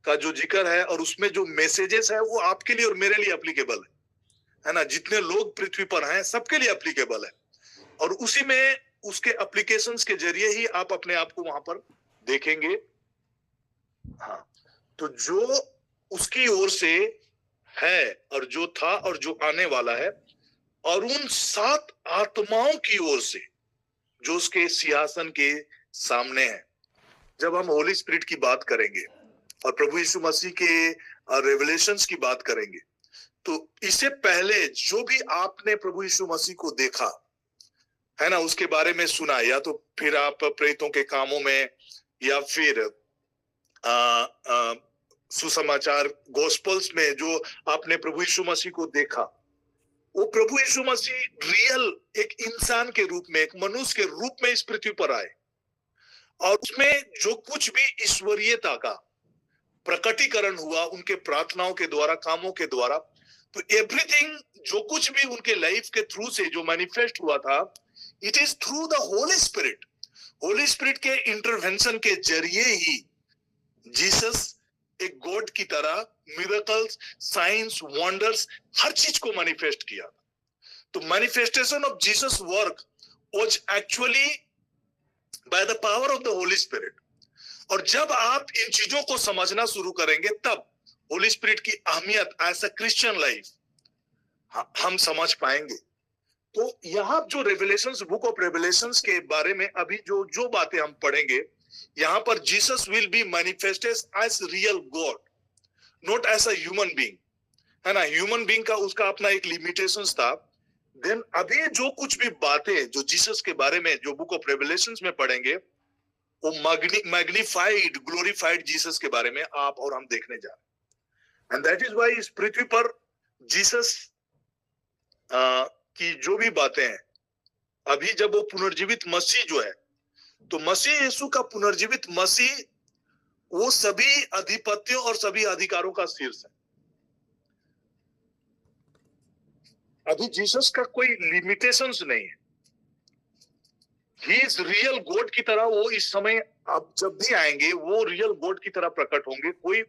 Speaker 1: का जो जिक्र है और उसमें जो मैसेजेस है वो आपके लिए और मेरे लिए एप्लीकेबल है ना। जितने लोग पृथ्वी पर हैं सबके लिए एप्लीकेबल है, और उसी में उसके एप्लीकेशंस के जरिए ही आप अपने आप को वहां पर देखेंगे। हाँ, तो जो उसकी ओर से है और जो था और जो आने वाला है, और उन 7 आत्माओं की ओर से जो उसके सिंहासन के सामने है। जब हम होली स्पिरिट की बात करेंगे और प्रभु यीशु मसीह के रेवलेशंस की बात करेंगे, तो इससे पहले जो भी आपने प्रभु यीशु मसीह को देखा है ना, उसके बारे में सुना, या तो फिर आप प्रेतों के कामों में, या फिर सुसमाचार गॉस्पेल्स में जो आपने प्रभु यीशु मसीह को देखा, वो प्रभु यीशु मसीह रियल एक इंसान के रूप में, एक मनुष्य के रूप में इस पृथ्वी पर आए, और उसमें जो कुछ भी ईश्वरीयता का प्रकटीकरण हुआ उनके प्रार्थनाओं के द्वारा, कामों के द्वारा, तो एवरीथिंग जो कुछ भी उनके लाइफ के थ्रू से जो मैनिफेस्ट हुआ था, it is through the Holi spirit. Holi spirit के इंटरवेंशन के जरिए ही जीसस एक गॉड की तरह मिरेकल्स, साइंस, वंडर्स, हर चीज को मैनिफेस्ट किया। तो manifestation of Jesus work was actually by the power of the Holi spirit. और जब आप इन चीजों को समझना शुरू करेंगे, तब होली स्पिरिट की अहमियत एज अ क्रिश्चियन लाइफ हम समझ पाएंगे। तो यहाँ जो रेवलेशंस, बुक ऑफ रेवलेशंस के बारे में अभी जो जो बातें हम पढ़ेंगे, यहाँ पर Jesus will be manifested as real God, not as a human being, है ना। ह्यूमन बीइंग का उसका अपना एक लिमिटेशंस था। देन अभी जो कुछ भी बातें जो जीसस के बारे में जो बुक ऑफ रेवलेशंस में पढ़ेंगे, वो मैग्निफाइड, ग्लोरीफाइड जीसस के बारे में आप और हम देखने जा रहे हैं। एंड दैट इज व्हाई इस पृथ्वी पर जीसस की जो भी बातें हैं, अभी जब वो पुनर्जीवित मसीह जो है, तो मसीह यीशु का पुनर्जीवित मसीह वो सभी अधिपत्यों और सभी अधिकारों का शीर्ष है। अभी जीसस का कोई लिमिटेशंस नहीं है। ही इज रियल गॉड की तरह, वो इस समय अब जब भी आएंगे वो रियल गॉड की तरह प्रकट होंगे। कोई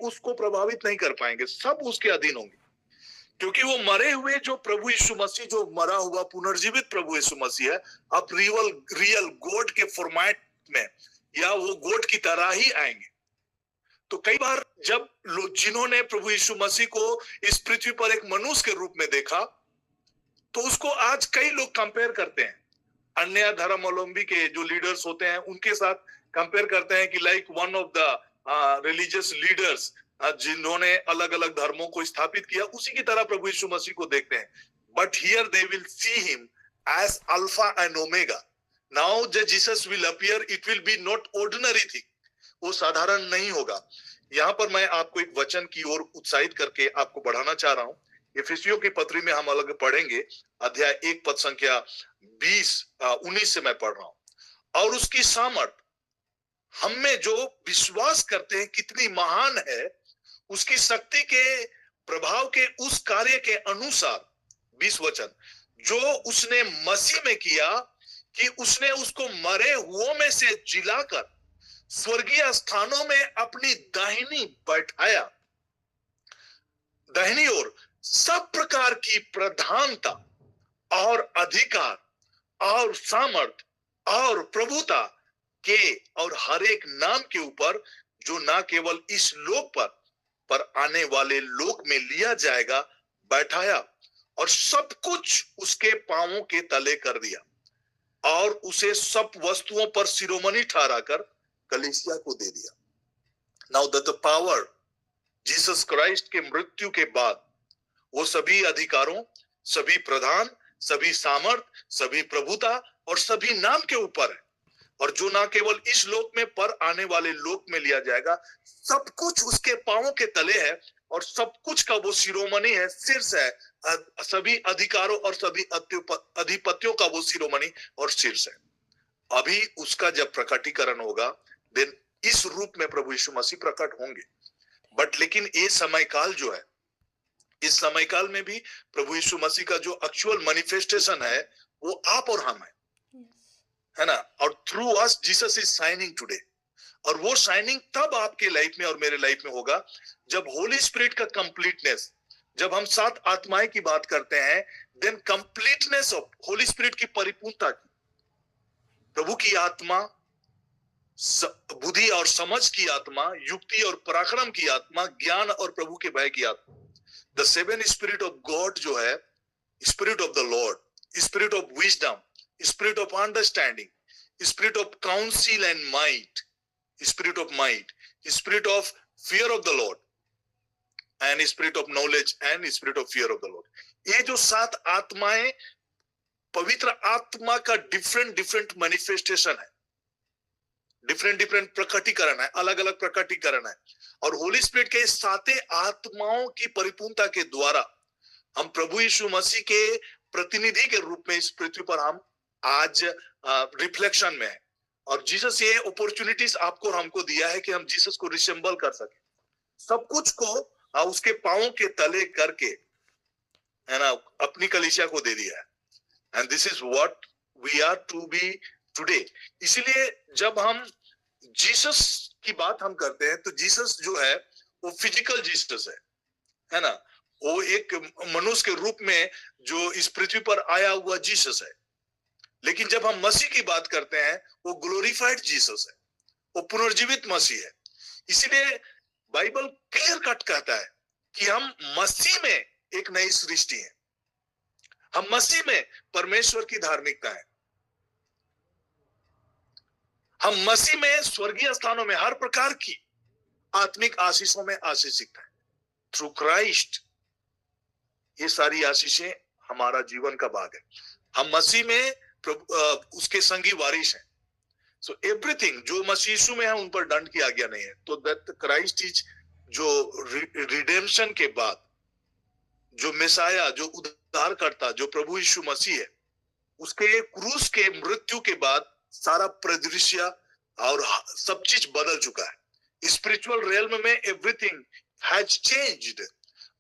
Speaker 1: उसको प्रभावित नहीं कर पाएंगे, सब उसके अधीन होंगे, क्योंकि वो मरे हुए जो प्रभु यीशु मसीह, जो मरा हुआ पुनर्जीवित प्रभु यीशु मसीह है, अब रियल गॉड के फॉर्मेट में, या वो गॉड की तरह ही आएंगे। तो कई बार जब लोग जिन्होंने प्रभु यीशु मसीह को इस पृथ्वी पर एक मनुष्य के रूप में देखा, तो उसको आज कई लोग कंपेयर करते हैं अन्य धर्मावलंबी के जो लीडर्स होते हैं उनके साथ कंपेयर करते हैं कि like one of the religious leaders जिन्होंने अलग अलग धर्मों को स्थापित किया, उसी की तरह प्रभु यीशु मसीह को देखते हैं। But here they will see him as alpha and omega. Now the Jesus will appear, it will be not ordinary thing, वो साधारण नहीं होगा। यहाँ पर मैं आपको एक वचन की ओर उत्साहित करके आपको बढ़ाना चाह रहा हूं। इफिसियों की पत्री में हम अलग पढ़ेंगे, अध्याय 1 पद संख्या 19 से मैं पढ़ रहा हूं। और उसकी सामर्थ हम में जो विश्वास करते हैं कितनी महान है, उसकी शक्ति के प्रभाव के उस कार्य के अनुसार, 20 वचन, जो उसने मसीह में किया कि उसने उसको मरे हुओं में से जिलाकर स्वर्गीय स्थानों में अपनी दाहिनी बैठाया, दाहिनी ओर सब प्रकार की प्रधानता और अधिकार और सामर्थ और प्रभुता के और हर एक नाम के ऊपर, जो ना केवल इस लोक पर आने वाले लोक में लिया जाएगा, बैठाया, और सब कुछ उसके पांवों के तले कर दिया, और उसे सब वस्तुओं पर शिरोमणि ठहराकर कलीसिया को दे दिया। Now the power Jesus Christ के मृत्यु के बाद वो सभी अधिकारों, सभी प्रधान, सभी सामर्थ, सभी प्रभुता और सभी नाम के ऊपर है, और जो ना केवल इस लोक में पर आने वाले लोक में लिया जाएगा, सब कुछ उसके पांवों के तले है, और सब कुछ का वो शिरोमणि है, शीर्ष है। सभी अधिकारों और सभी अधिपत्यों का वो शिरोमणि और शीर्ष है। अभी उसका जब प्रकटीकरण होगा, देन इस रूप में प्रभु यीशु मसीह प्रकट होंगे। बट लेकिन ये समय काल जो है, इस समय काल में भी प्रभु यीशु मसीह का जो एक्चुअल मैनिफेस्टेशन है, वो आप और हम है ना। और through us Jesus is shining today. और वो शाइनिंग तब आपके लाइफ में और मेरे लाइफ में होगा जब होली स्पिरिट का कंप्लीटनेस, जब हम 7 आत्माएं की बात करते हैं, then completeness of Holy Spirit की परिपूर्णता की, प्रभु की आत्मा बुद्धि और समझ की आत्मा, युक्ति और पराक्रम की आत्मा, ज्ञान और प्रभु के भय की आत्मा। The seven spirit of God जो है, spirit of the Lord, spirit of wisdom, spirit of understanding, spirit of council and might, spirit of might, spirit of fear of the Lord and spirit of knowledge and spirit of fear of the Lord. ये जो 7 आत्माएं, पवित्र आत्मा का डिफरेंट डिफरेंट मैनिफेस्टेशन है, डिफरेंट डिफरेंट प्रकटीकरण है, अलग अलग प्रकटीकरण है। और होली स्पिरिट के 7 आत्माओं की परिपूर्णता के द्वारा हम प्रभु यीशु मसीह के प्रतिनिधि के रूप में इस पृथ्वी पर हम आज रिफ्लेक्शन में है। और जीसस ये अपॉर्चुनिटीज आपको और हमको दिया है कि हम जीसस को रिसेंबल कर सके, सब कुछ को उसके पांवों के तले करके, है ना, अपनी कलीसिया को दे दिया है। And this is what we are to be today. इसलिए जब हम जीसस की बात हम करते हैं तो जीसस जो है वो फिजिकल जीसस है ना, वो एक मनुष्य के रूप में जो इस पृथ्वी पर आया हुआ जीसस है। लेकिन जब हम मसीह की बात करते हैं वो ग्लोरीफाइड जीसस है, वो पुनर्जीवित मसीह है। इसलिए बाइबल क्लियर कट कहता है कि हम मसीह में एक नई सृष्टि है, हम मसीह में परमेश्वर की धार्मिकता है, हम मसीह में स्वर्गीय स्थानों में हर प्रकार की आत्मिक आशीषों में आशीषित है। थ्रू क्राइस्ट ये सारी आशीषें हमारा जीवन का भाग है। हम मसीह में उसके संगी वारिस हैं। सो एवरीथिंग जो मसीह यीशु में है उन पर दंड की आज्ञा नहीं है। तो दैट क्राइस्ट इज जो रिडेम्पशन के बाद जो मेसाया, जो उद्धारकर्ता, जो प्रभु यीशु मसीह है, उसके क्रूस के मृत्यु के बाद सारा परिदृश्य और सब चीज बदल चुका है। स्पिरिचुअल रियल्म में एवरीथिंग हैज चेंज्ड,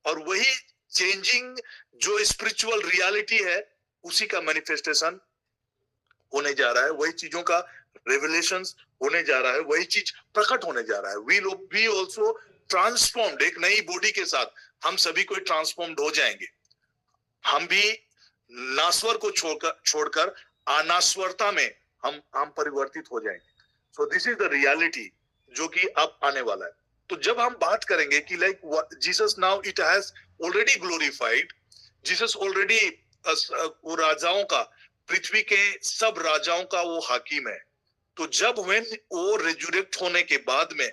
Speaker 1: और वही चेंजिंग जो स्पिरिचुअल रियलिटी है उसी का मैनिफेस्टेशन होने जा रहा है, वही चीजों का रेवलेशंस होने जा रहा है, वही चीज प्रकट होने जा रहा है। वी ऑल्सो ट्रांसफॉर्म्ड, एक नई बॉडी के साथ हम सभी कोई ट्रांसफॉर्म्ड हो जाएंगे। हम भी नास्वर को छोड़कर अनास्वरता में हम परिवर्तित हो जाएंगे। So this is the reality जो कि अब आने वाला है। तो जब हम बात करेंगे कि like Jesus now it has already glorified, Jesus already वो राजाओं का, पृथ्वी के सब राजाओं का वो हाकिम है। तो जब व्हेन वो रिजरेक्ट होने के बाद में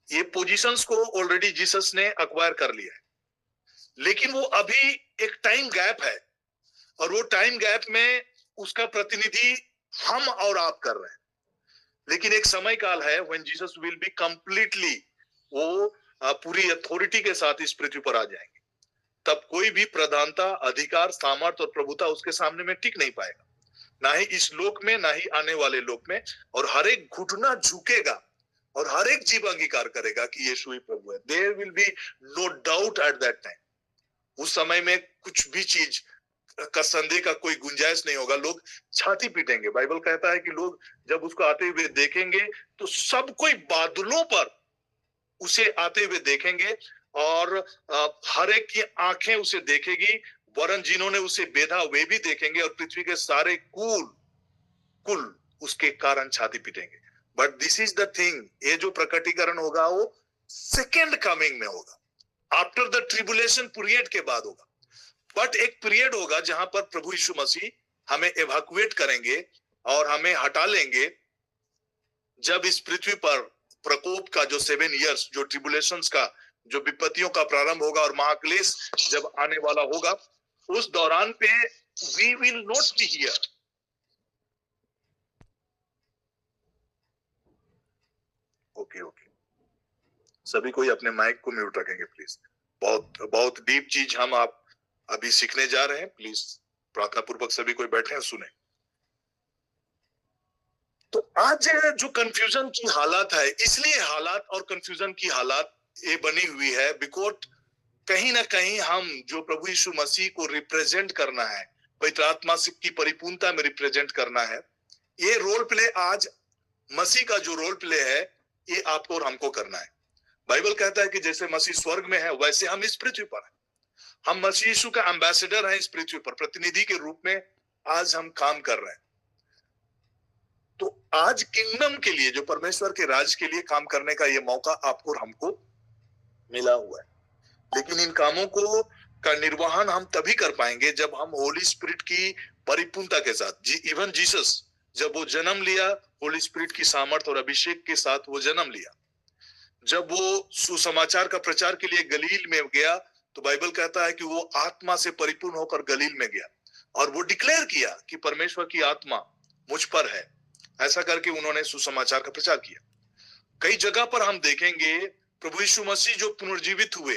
Speaker 1: ये पोजीशंस को ऑलरेडी जीसस ने अक्वायर कर लिया है, लेकिन वो अभी एक टाइम गैप है, और वो टाइम गैप में उसका प्रतिनिधि हम और आप कर रहे हैं। लेकिन एक समय काल है when Jesus will be completely, वो पूरी अथॉरिटी के साथ इस पृथ्वी पर आ जाएंगे। तब कोई भी प्रधानता, अधिकार, सामर्थ और प्रभुता उसके सामने में टिक नहीं पाएगा, ना ही इस लोक में, ना ही आने वाले लोक में। और हर एक घुटना झुकेगा और हर एक जीव अंगीकार करेगा कि यीशु ही प्रभु है। There will be no doubt at that time. उस समय में कुछ भी चीज का संदेह का कोई गुंजाइश नहीं होगा। लोग छाती पीटेंगे। बाइबल कहता है कि लोग जब उसको आते हुए देखेंगे तो सब कोई बादलों पर उसे आते हुए देखेंगे, और हर एक की आंखें उसे देखेगी, वरन जिन्होंने उसे बेधा वे भी देखेंगे, और पृथ्वी के सारे कुल उसके कारण छाती पीटेंगे। But this is the thing, ये जो प्रकटीकरण होगा वो सेकेंड कमिंग में होगा, आफ्टर द ट्रिबुलेशन पीरियड के बाद होगा। बट एक पीरियड होगा जहां पर प्रभु यीशु मसीह हमें एवाकुएट करेंगे और हमें हटा लेंगे, जब इस पृथ्वी पर प्रकोप का जो 7 इयर्स, जो ट्रिबुलेशंस का, जो विपत्तियों का प्रारंभ होगा और महाक्लेश जब आने वाला होगा, उस दौरान पे we will not be here. Okay, सभी कोई अपने माइक को म्यूट रखेंगे प्लीज। बहुत डीप चीज हम आप अभी सीखने जा रहे हैं। प्लीज प्रार्थना पूर्वक सभी कोई बैठे हैं, सुने। तो आज जो कंफ्यूजन की हालात है, इसलिए हालात और कंफ्यूजन की हालात ये बनी हुई है बिकॉज कहीं ना कहीं हम जो प्रभु यीशु मसीह को रिप्रेजेंट करना है, पवित्र आत्मा की परिपूर्णता में रिप्रेजेंट करना है, ये रोल प्ले आज मसीह का जो रोल प्ले है ये आपको और हमको करना है। बाइबल कहता है कि जैसे मसीह स्वर्ग में है वैसे हम इस पृथ्वी पर हैं। हम मसीह यीशु का एम्बेसडर हैं इस पृथ्वी पर, प्रतिनिधि के रूप में आज हम काम कर रहे हैं। तो आज किंगडम के लिए, जो परमेश्वर के राज के लिए काम करने का ये मौका आपको और हमको मिला हुआ है। लेकिन इन कामों को का निर्वहन हम तभी कर पाएंगे जब हम होली स्पिरिट की परिपूर्णता के साथ, इवन जीसस जब वो जन्म लिया, होली स्पिरिट की सामर्थ और अभिषेक के साथ वो जन्म लिया। जब वो सुसमाचार का प्रचार के लिए गलील में गया, तो बाइबल कहता है कि वो आत्मा से परिपूर्ण होकर गलील में गया और वो डिक्लेयर किया कि परमेश्वर की आत्मा मुझ पर है। ऐसा करके उन्होंने सुसमाचार का प्रचार किया। कई जगह पर हम देखेंगे प्रभु यीशु मसीह जो पुनर्जीवित हुए,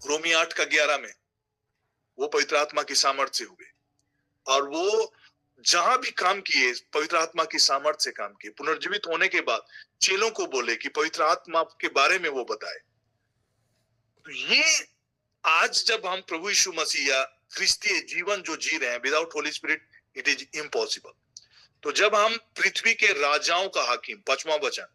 Speaker 1: रोमी 8:11 में, वो पवित्र आत्मा की सामर्थ्य से हुए और वो जहां भी काम किए पवित्र आत्मा की सामर्थ्य से काम किए। पुनर्जीवित होने के बाद चेलों को बोले कि पवित्र आत्मा के बारे में वो बताए। तो ये आज जब हम प्रभु यीशु मसीह या ख्रिस्तीय जीवन जो जी रहे हैं, without Holi spirit it is impossible. तो जब हम पृथ्वी के राजाओं का हाकिम, 5वां वचन,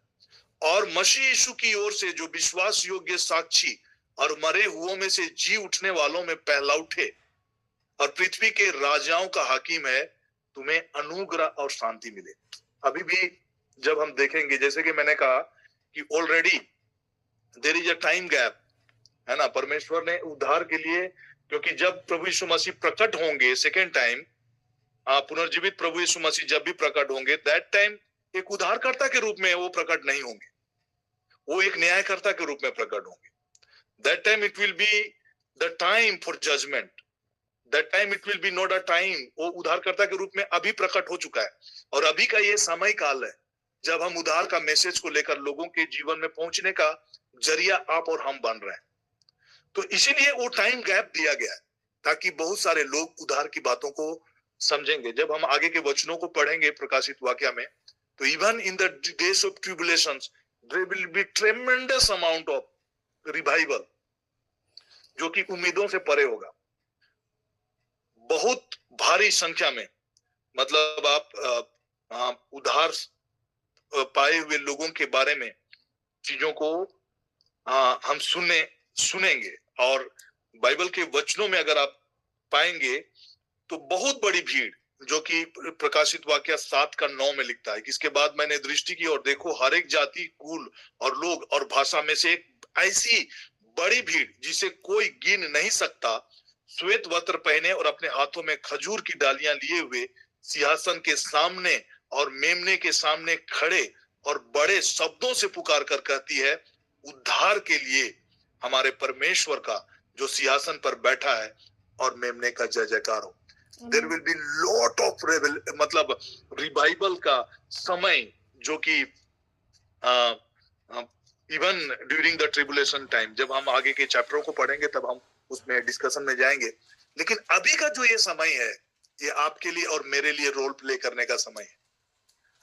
Speaker 1: और मसीह यीशु की ओर से जो विश्वास योग्य साक्षी और मरे हुओं में से जी उठने वालों में पहला उठे और पृथ्वी के राजाओं का हाकिम है, तुम्हें अनुग्रह और शांति मिले। अभी भी जब हम देखेंगे, जैसे कि मैंने कहा कि already there is a time gap, है ना। परमेश्वर ने उद्धार के लिए, क्योंकि जब प्रभु यीशु मसीह प्रकट होंगे सेकेंड टाइम, पुनर्जीवित प्रभु यीशु मसीह जब भी प्रकट होंगे, दैट टाइम एक उद्धारकर्ता के रूप में वो प्रकट नहीं होंगे, वो एक न्यायकर्ता के रूप में प्रकट होंगे। That time it will be the time for judgement, that time it will be not a time. वो उद्धारकर्ता के रूप में अभी प्रकट हो चुका है और अभी का ये समय काल है जब हम उद्धार का मैसेज को लेकर लोगों के जीवन में पहुंचने का जरिया आप और हम बन रहे हैं। तो इसीलिए वो टाइम गैप दिया गया है ताकि बहुत सारे लोग उद्धार की बातों को समझेंगे। जब हम आगे के वचनों को पढ़ेंगे प्रकाशित वाक्य में, तो even in the days of tribulations there will be tremendous amount of revival, जो कि उम्मीदों से परे होगा। बहुत भारी संख्या में, मतलब आप उद्धार पाए हुए लोगों के बारे में चीजों को हम सुनेंगे और बाइबल के वचनों में अगर आप पाएंगे तो बहुत बड़ी भीड़, जो कि प्रकाशित वाक्य 7:9 में लिखता है कि इसके बाद मैंने दृष्टि की और देखो हर एक जाति, कुल और लोग और भाषा में से एक ऐसी बड़ी भीड़ जिसे कोई गिन नहीं सकता, श्वेत वस्त्र पहने और अपने हाथों में खजूर की डालियां लिए हुए सिंहासन के सामने और मेमने के सामने खड़े और बड़े शब्दों से पुकार कर कहती है, उद्धार के लिए हमारे परमेश्वर का जो सिंहासन पर बैठा है और मेमने का जय जयकार हो। There will be lot of मतलब रिवाइवल का समय, जो कि even during the tribulation time, जब हम आगे के चैप्टरों को पढ़ेंगे तब हम उसमें डिस्कशन में जाएंगे। लेकिन अभी का जो ये समय है, ये आपके लिए और मेरे लिए रोल प्ले करने का समय है।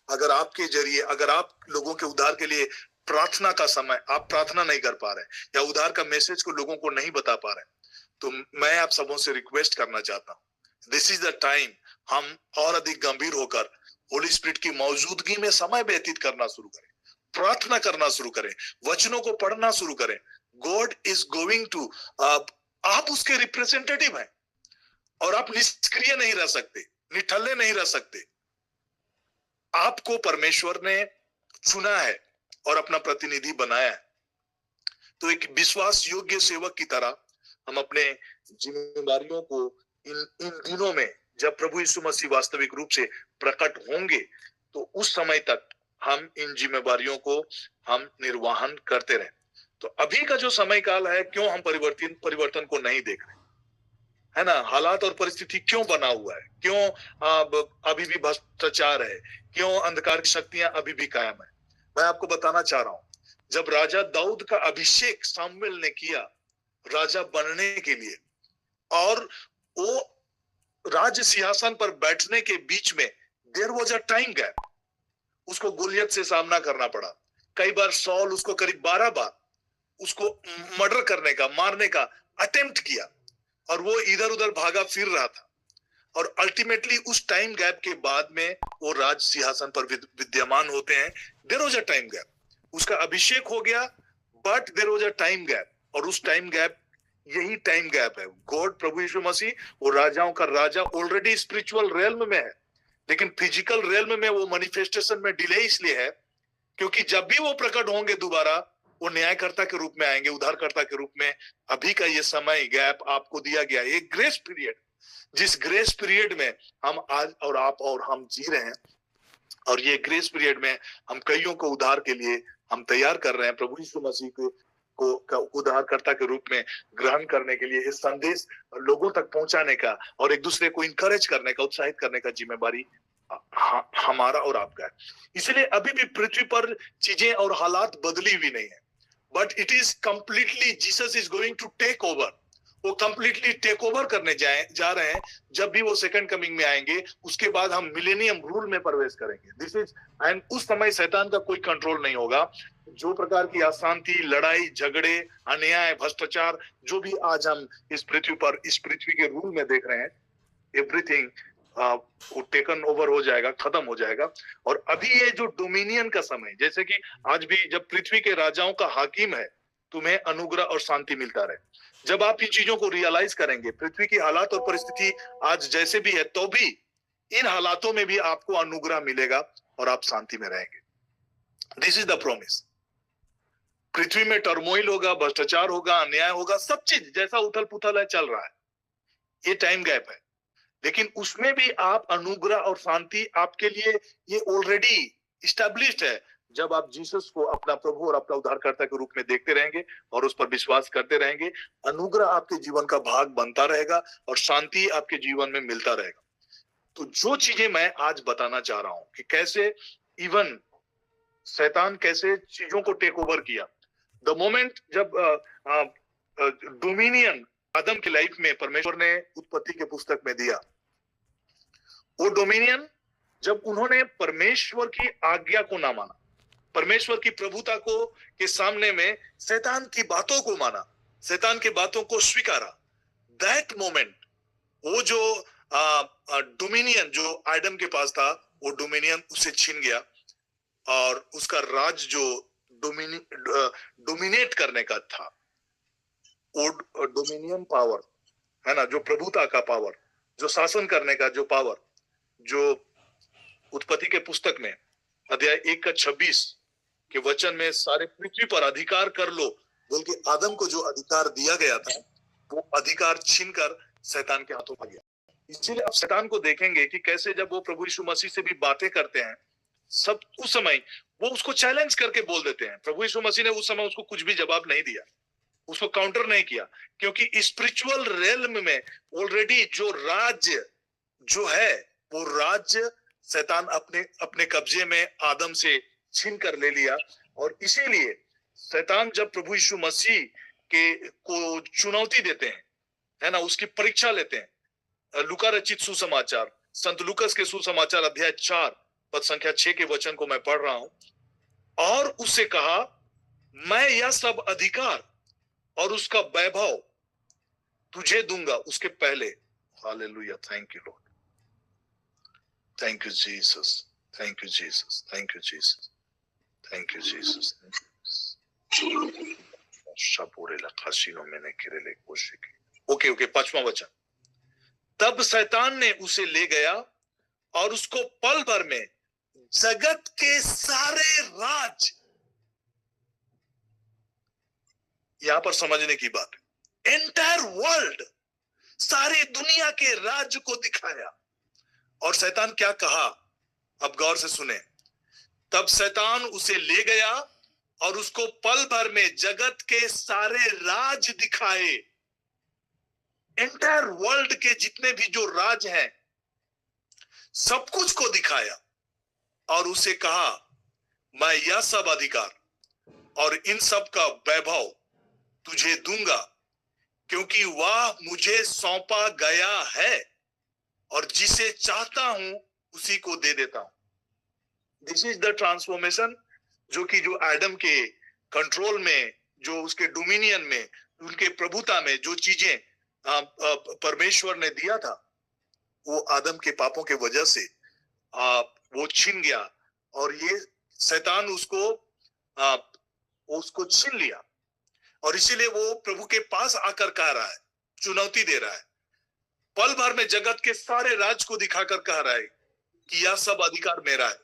Speaker 1: अगर आपके जरिए, अगर आप लोगों के उद्धार के लिए प्रार्थना का समय, आप प्रार्थना नहीं कर पा रहे या उद्धार का मैसेज को लोगों को नहीं बता पा रहे, तो मैं आप सबों से रिक्वेस्ट करना चाहता हूँ, दिस इज द टाइम हम और अधिक गंभीर होकर होली स्पिरिट की मौजूदगी में समय व्यतीत करना शुरू करें, प्रार्थना करना शुरू करें, वचनों को पढ़ना शुरू करें। गॉड इज गोइंग टू, आप उसके रिप्रेजेंटेटिव हैं और आप निष्क्रिय नहीं रह सकते, निठल्ले नहीं रह सकते। आपको परमेश्वर ने चुना है और अपना प्रतिनिधि बनाया है। तो एक विश्वास योग्य सेवक की तरह हम अपने जिम्मेदारियों को इन दिनों में, जब प्रभु यीशु मसीह वास्तविक रूप से प्रकट होंगे, तो उस समय तक हम इन जिम्मेदारियों को हम निर्वहन करते रहें। तो अभी का जो समय काल है, क्यों हम परिवर्तन को नहीं देख रहे, है ना। हालात और परिस्थिति क्यों बना हुआ है, क्यों अभी भी भ्रष्टाचार है, क्यों अंधकार की शक्तियां अभी भी कायम है। मैं आपको बताना चाह रहा हूं, जब राजा दाऊद का अभिषेक शामुएल ने किया राजा बनने के लिए, और वो राज सिंहासन पर बैठने के बीच में there was a time gap, उसको गोलियत से सामना करना पड़ा। कई बार सॉल उसको करीब 12 बार उसको मर्डर करने का, मारने का अटेम्प्ट किया और वो इधर उधर भागा फिर रहा था। और अल्टीमेटली उस टाइम गैप के बाद में वो राज सिंहासन पर विद्यमान होते हैं। There was a time gap, उसका अभिषेक हो गया, but there was a time gap, और उस टाइम गैप, यही टाइम गैप है। गॉड प्रभु यीशु मसीह वो राजाओं का राजा ऑलरेडी स्पिरिचुअल रेल्म में है, लेकिन फिजिकल रियल्म में वो मैनिफेस्टेशन में डिले इसलिए है क्योंकि जब भी वो प्रकट होंगे दोबारा, वो न्यायकर्ता के रूप में आएंगे, उद्धारकर्ता के रूप में। अभी का ये समय गैप आपको दिया गया, एक ग्रेस पीरियड, जिस ग्रेस पीरियड में हम आज और आप और हम जी रहे हैं, और ये ग्रेस पीरियड में हम कईयों को उद्धार के लिए हम तैयार कर रहे हैं, प्रभु यीशु मसीह को उद्धारकर्ता के रूप में ग्रहण करने के लिए, इस संदेश लोगों तक पहुंचाने का और एक दूसरे को इनकरेज करने का, उत्साहित करने का जिम्मेवारी हमारा और आपका है। इसलिए अभी भी पृथ्वी पर चीजें और हालात बदली हुई नहीं है, but it is completely, Jesus is going to take over. वो कंप्लीटली टेक ओवर करने जा रहे हैं। जब भी वो सेकंड कमिंग में आएंगे, उसके बाद हम मिलेनियम रूल में प्रवेश करेंगे। दिस इज, एंड उस समय शैतान का कोई कंट्रोल नहीं होगा। जो प्रकार की अशांति, लड़ाई, झगड़े, अन्याय, भ्रष्टाचार, जो भी आज हम इस पृथ्वी पर, इस पृथ्वी के रूल में देख रहे हैं, एवरीथिंग वो टेकन ओवर हो जाएगा, खत्म हो जाएगा। और अभी ये जो डोमिनियन का समय, जैसे कि आज भी जब पृथ्वी के राजाओं का हाकिम है, तुम्हें अनुग्रह और शांति मिलता रहे। जब आप इन चीजों को रियलाइज करेंगे, पृथ्वी की हालात और परिस्थिति आज जैसे भी है, तो भी इन हालातों में भी आपको अनुग्रह मिलेगा और आप शांति में रहेंगे। This is the promise. पृथ्वी में टर्मोइल होगा, भ्रष्टाचार होगा, अन्याय होगा, सब चीज जैसा उथल पुथल है, चल रहा है, ये टाइम गैप है, लेकिन उसमें भी आप अनुग्रह और शांति आपके लिए ये ऑलरेडी इस्टेब्लिश्ड है। जब आप जीसस को अपना प्रभु और अपना उद्धारकर्ता के रूप में देखते रहेंगे और उस पर विश्वास करते रहेंगे, अनुग्रह आपके जीवन का भाग बनता रहेगा और शांति आपके जीवन में मिलता रहेगा। तो जो चीजें मैं आज बताना चाह रहा हूं कि कैसे इवन शैतान कैसे चीजों को टेक ओवर किया, द मोमेंट जब डोमिनियन आदम की लाइफ में परमेश्वर ने उत्पत्ति के पुस्तक में दिया, वो डोमिनियन जब उन्होंने परमेश्वर की आज्ञा को ना माना, परमेश्वर की प्रभुता को के सामने में शैतान की बातों को माना, शैतान की बातों को स्वीकारा, दैट मोमेंट वो जो डोमिनियन जो आदम के पास था, वो डोमिनियन उसे छीन गया और उसका राज जो डोमिनेट करने का था, वो डोमिनियन पावर है ना, जो प्रभुता का पावर, जो शासन करने का जो पावर, जो उत्पत्ति के पुस्तक में अध्याय 1 का 26 के वचन में सारे पृथ्वी पर अधिकार कर लो बोल के आदम को जो अधिकार दिया गया था, वो अधिकार छीनकर शैतान के हाथों में गया। इसीलिए अब शैतान को देखेंगे कि कैसे जब वो प्रभु यीशु मसीह से भी बातें करते हैं, सब उस समय वो उसको चैलेंज करके बोल देते हैं। प्रभु यीशु मसीह ने उस समय उसको कुछ भी जवाब नहीं दिया, उसको काउंटर नहीं किया, क्योंकि स्पिरिचुअल रेल्म में ऑलरेडी जो राज्य जो है, वो राज्य शैतान अपने कब्जे में आदम से छीन कर ले लिया। और इसीलिए शैतान जब प्रभु यीशु मसीह को चुनौती देते हैं, है ना, उसकी परीक्षा लेते हैं। लूका रचित सुसमाचार, संत लूकस के सुसमाचार अध्याय 4 पद संख्या 6 के वचन को मैं पढ़ रहा हूं। और उससे कहा, मैं यह सब अधिकार और उसका वैभव तुझे दूंगा उसके पहले। Hallelujah, thank you Lord, thank you Jesus, thank you Jesus, thank you Jesus, thank you Jesus. Okay, 5वां वचन। तब शैतान ने उसे ले गया और उसको पल भर में जगत के सारे राज, यहां पर समझने की बात है, एंटायर वर्ल्ड, सारी दुनिया के राज्य को दिखाया। और शैतान क्या कहा, अब गौर से सुने। तब शैतान उसे ले गया और उसको पल भर में जगत के सारे राज दिखाए, एंटायर वर्ल्ड के जितने भी जो राज हैं, सब कुछ को दिखाया और उसे कहा, मैं यह सब अधिकार और इन सब का वैभव तुझे दूंगा, क्योंकि वह मुझे सौंपा गया है और जिसे चाहता हूं उसी को दे देता हूं। दिस इज द ट्रांसफॉर्मेशन, जो कि जो आदम के कंट्रोल में, जो उसके डोमिनियन में, उनके प्रभुता में जो चीजें परमेश्वर ने दिया था, वो आदम के पापों के वजह से वो छीन गया। और ये शैतान उसको छीन लिया। और इसीलिए वो प्रभु के पास आकर कह रहा है, चुनौती दे रहा है, पल भर में जगत के सारे राज को दिखाकर कह रहा है कि यह सब अधिकार मेरा है,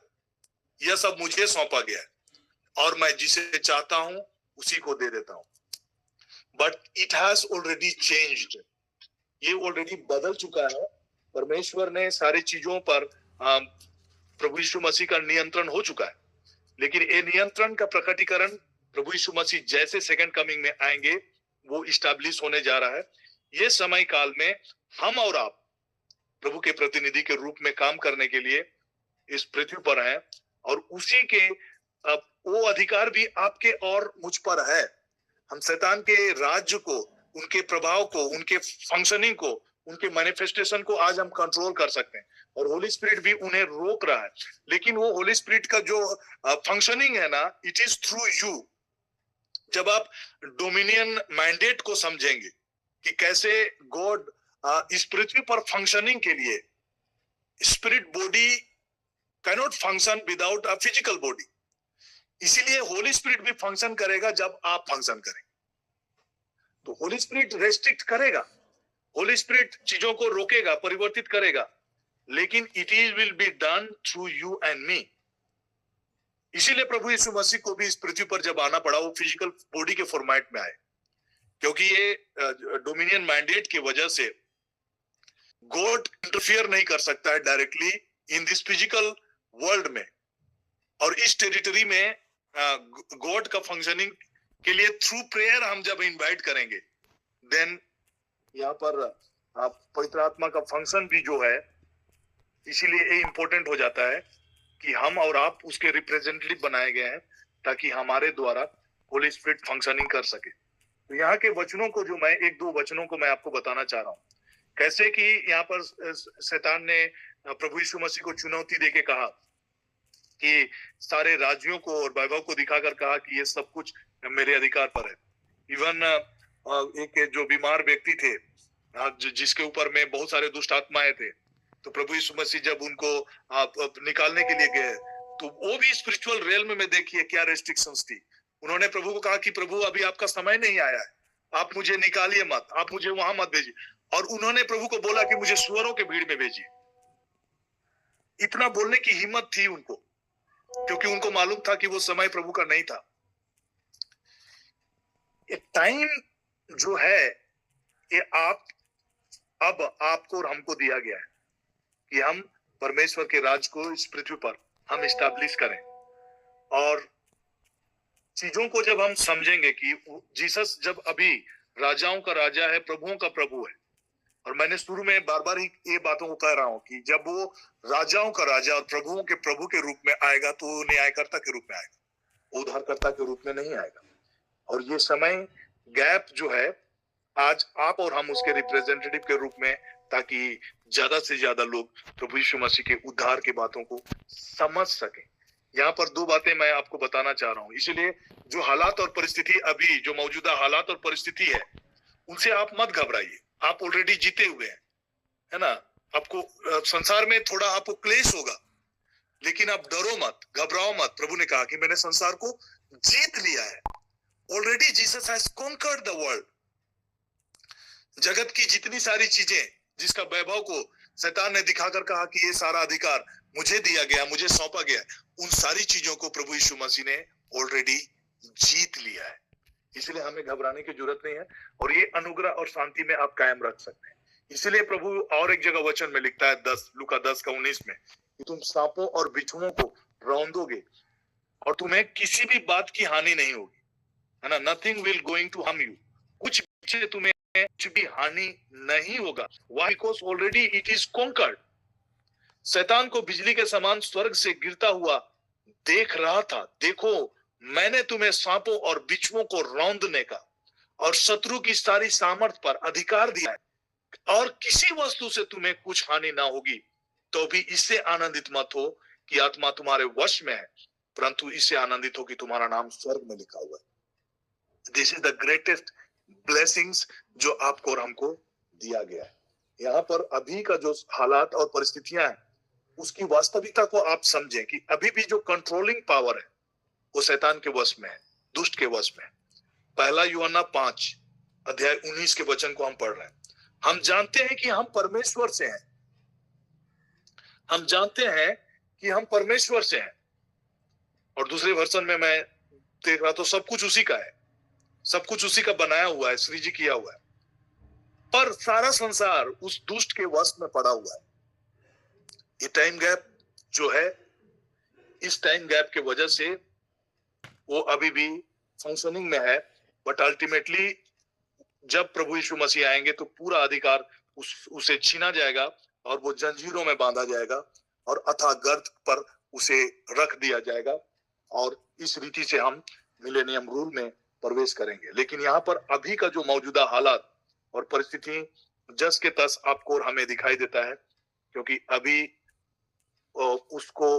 Speaker 1: यह सब मुझे सौंपा गया है और मैं जिसे चाहता हूं उसी को दे देता हूं। But it has already changed, ये ऑलरेडी बदल चुका है। परमेश्वर ने सारी चीजों पर प्रभु यीशु मसीह का नियंत्रण हो चुका है, लेकिन ये नियंत्रण का प्रकटीकरण प्रभु यीशु मसीह जैसे सेकंड कमिंग में आएंगे वो इस्टेब्लिश होने जा रहा है। ये समय काल में हम और आप प्रभु के प्रतिनिधि के रूप में काम करने के लिए इस पृथ्वी पर हैं, और उसी के वो अधिकार भी आपके और मुझ पर है। हम शैतान के राज्य को, उनके प्रभाव को, उनके फंक्शनिंग को, उनके मैनिफेस्टेशन को आज हम कंट्रोल कर सकते हैं, और होली स्पिरिट भी उन्हें रोक रहा है। लेकिन वो होली स्पिरिट का जो फंक्शनिंग है ना, इट इज थ्रू यू। जब आप डोमिनियन मैंडेट को समझेंगे कि कैसे गॉड इस पृथ्वी पर फंक्शनिंग के लिए, spirit body cannot function without a physical body, इसीलिए होली स्पिरिट भी फंक्शन करेगा जब आप फंक्शन करेंगे। तो होली स्पिरिट रेस्ट्रिक्ट करेगा, होली स्पिरिट चीजों को रोकेगा, परिवर्तित करेगा, लेकिन it is will be done through you and me. इसीलिए प्रभु यीशु मसीह को भी इस पृथ्वी पर जब आना पड़ा, वो फिजिकल बॉडी के फॉर्मेट में आए, क्योंकि ये डोमिनियन मैंडेट की वजह से गॉड इंटरफियर नहीं कर सकता है directly in this physical world में, और इस टेरिटरी में गॉड का फंक्शनिंग के लिए थ्रू प्रेयर हम जब इनवाइट करेंगे, देन यहाँ पर पवित्र आत्मा का फंक्शन भी जो है, इसीलिए ये इंपॉर्टेंट हो जाता है कि हम और आप उसके रिप्रेजेंटेटिव बनाए गए हैं ताकि हमारे द्वारा होली स्पिरिट फंक्शनिंग कर सके। तो यहाँ के वचनों को जो मैं एक दो वचनों को मैं आपको बताना चाह रहा हूँ, कैसे कि यहाँ पर शैतान ने प्रभु यीशु मसीह को चुनौती देके कहा कि सारे राज्यों को और वैभव को दिखाकर कहा कि ये सब कुछ मेरे अधिकार पर है। इवन एक जो बीमार व्यक्ति थे, जिसके ऊपर में बहुत सारे दुष्ट आत्माएं थे, तो प्रभु यीशु मसीह जब उनको निकालने के लिए गए, तो वो भी स्पिरिचुअल रियल्म में देखिए क्या रेस्ट्रिक्शंस थी। उन्होंने प्रभु को कहा कि प्रभु अभी आपका समय नहीं आया है, आप मुझे निकालिए मत, आप मुझे वहां मत भेजिए। और उन्होंने प्रभु को बोला कि मुझे सुअरों के भीड़ में भेजिए। इतना बोलने की हिम्मत थी उनको, क्योंकि उनको मालूम था कि वो समय प्रभु का नहीं था। ये टाइम जो है, ये अब आपको और हमको दिया गया है कि हम परमेश्वर के राज को इस पृथ्वी पर हम इस्टेब्लिश करें। और चीजों को जब हम समझेंगे कि जीसस जब अभी राजाओं का राजा है, प्रभुओं का प्रभु है, और मैंने शुरू में बार बार ही ये बातों को कह रहा हूं कि जब वो राजाओं का राजा और प्रभुओं के प्रभु के रूप में आएगा, तो वो न्यायकर्ता के रूप में आएगा, उद्धारकर्ता के रूप में नहीं आएगा। और ये समय गैप जो है, आज आप और हम उसके रिप्रेजेंटेटिव के रूप में, ताकि ज्यादा से ज्यादा लोग प्रभु यीशु मसीह के उद्धार की बातों को समझ सके। यहाँ पर दो बातें मैं आपको बताना चाह रहा हूँ। इसलिए जो हालात और परिस्थिति, अभी जो मौजूदा हालात और परिस्थिति है, उनसे आप मत घबराइए। आप ऑलरेडी जीते हुए हैं, है ना। आपको संसार में थोड़ा आपको क्लेश होगा, लेकिन आप डरो मत, घबराओ मत। प्रभु ने कहा कि मैंने संसार को जीत लिया है। Already Jesus has conquered the world. जगत की जितनी सारी चीजें जिसका वैभव को शैतान ने दिखाकर कहा कि ये सारा अधिकार मुझे दिया गया, मुझे सौंपा गया, उन सारी चीजों को प्रभु यीशु मसीह ने ऑलरेडी जीत लिया है। इसलिए हमें घबराने की जरूरत नहीं है, और ये अनुग्रह और शांति में आप कायम रख सकते हैं। इसलिए प्रभु और एक जगह वचन में लिखता है, लूका 10:19 में, कि तुम सांपों और बिच्छुओं को रौंदोगे और तुम्हें किसी भी बात की हानि नहीं होगी, है ना। Nothing will going to harm you. कुछ तुम्हें कुछ भी हानि नहीं होगा। Why? Because already it is conquered। शैतान को बिजली के समान स्वर्ग से गिरता हुआ देख रहा था। देखो, मैंने तुम्हें सांपों और बिच्छुओं को रौंदने का और शत्रु की सारी सामर्थ पर अधिकार दिया है, और किसी वस्तु से तुम्हें कुछ हानि ना होगी। तो भी इससे आनंदित मत हो कि आत्मा तुम्हारे वश में है, परंतु इससे आनंदित हो कि तुम्हारा नाम स्वर्ग में लिखा हुआ है। This is the greatest blessings जो आपको और हमको दिया गया है। यहाँ पर अभी का जो हालात और परिस्थितियां हैं, उसकी वास्तविकता को आप समझें कि अभी भी जो कंट्रोलिंग पावर है वो शैतान के वश में है, दुष्ट के वश में है। पहला यूहन्ना 5:19 के वचन को हम पढ़ रहे हैं। हम जानते हैं कि हम परमेश्वर से हैं, हम जानते हैं कि हम परमेश्वर से हैं। और दूसरे वर्षन में मैं देख रहा तो सब कुछ उसी का है, सब कुछ उसी का बनाया हुआ है, सृजित किया हुआ है, पर सारा संसार उस दुष्ट के वश में पड़ा हुआ है। ये टाइम गैप जो है, इस टाइम गैप के वजह से वो अभी भी फंक्शनिंग में है, बट अल्टीमेटली जब प्रभु यीशु मसीह आएंगे तो पूरा अधिकार उसे छीना जाएगा और वो जंजीरों में बांधा जाएगा और अथाह गर्त पर उसे रख दिया जाएगा और इस रीति से हम मिलेनियम रूल में प्रवेश करेंगे। लेकिन यहाँ पर अभी का जो मौजूदा हालात और परिस्थिति जस के तस आपको और हमें दिखाई देता है, क्योंकि अभी उसको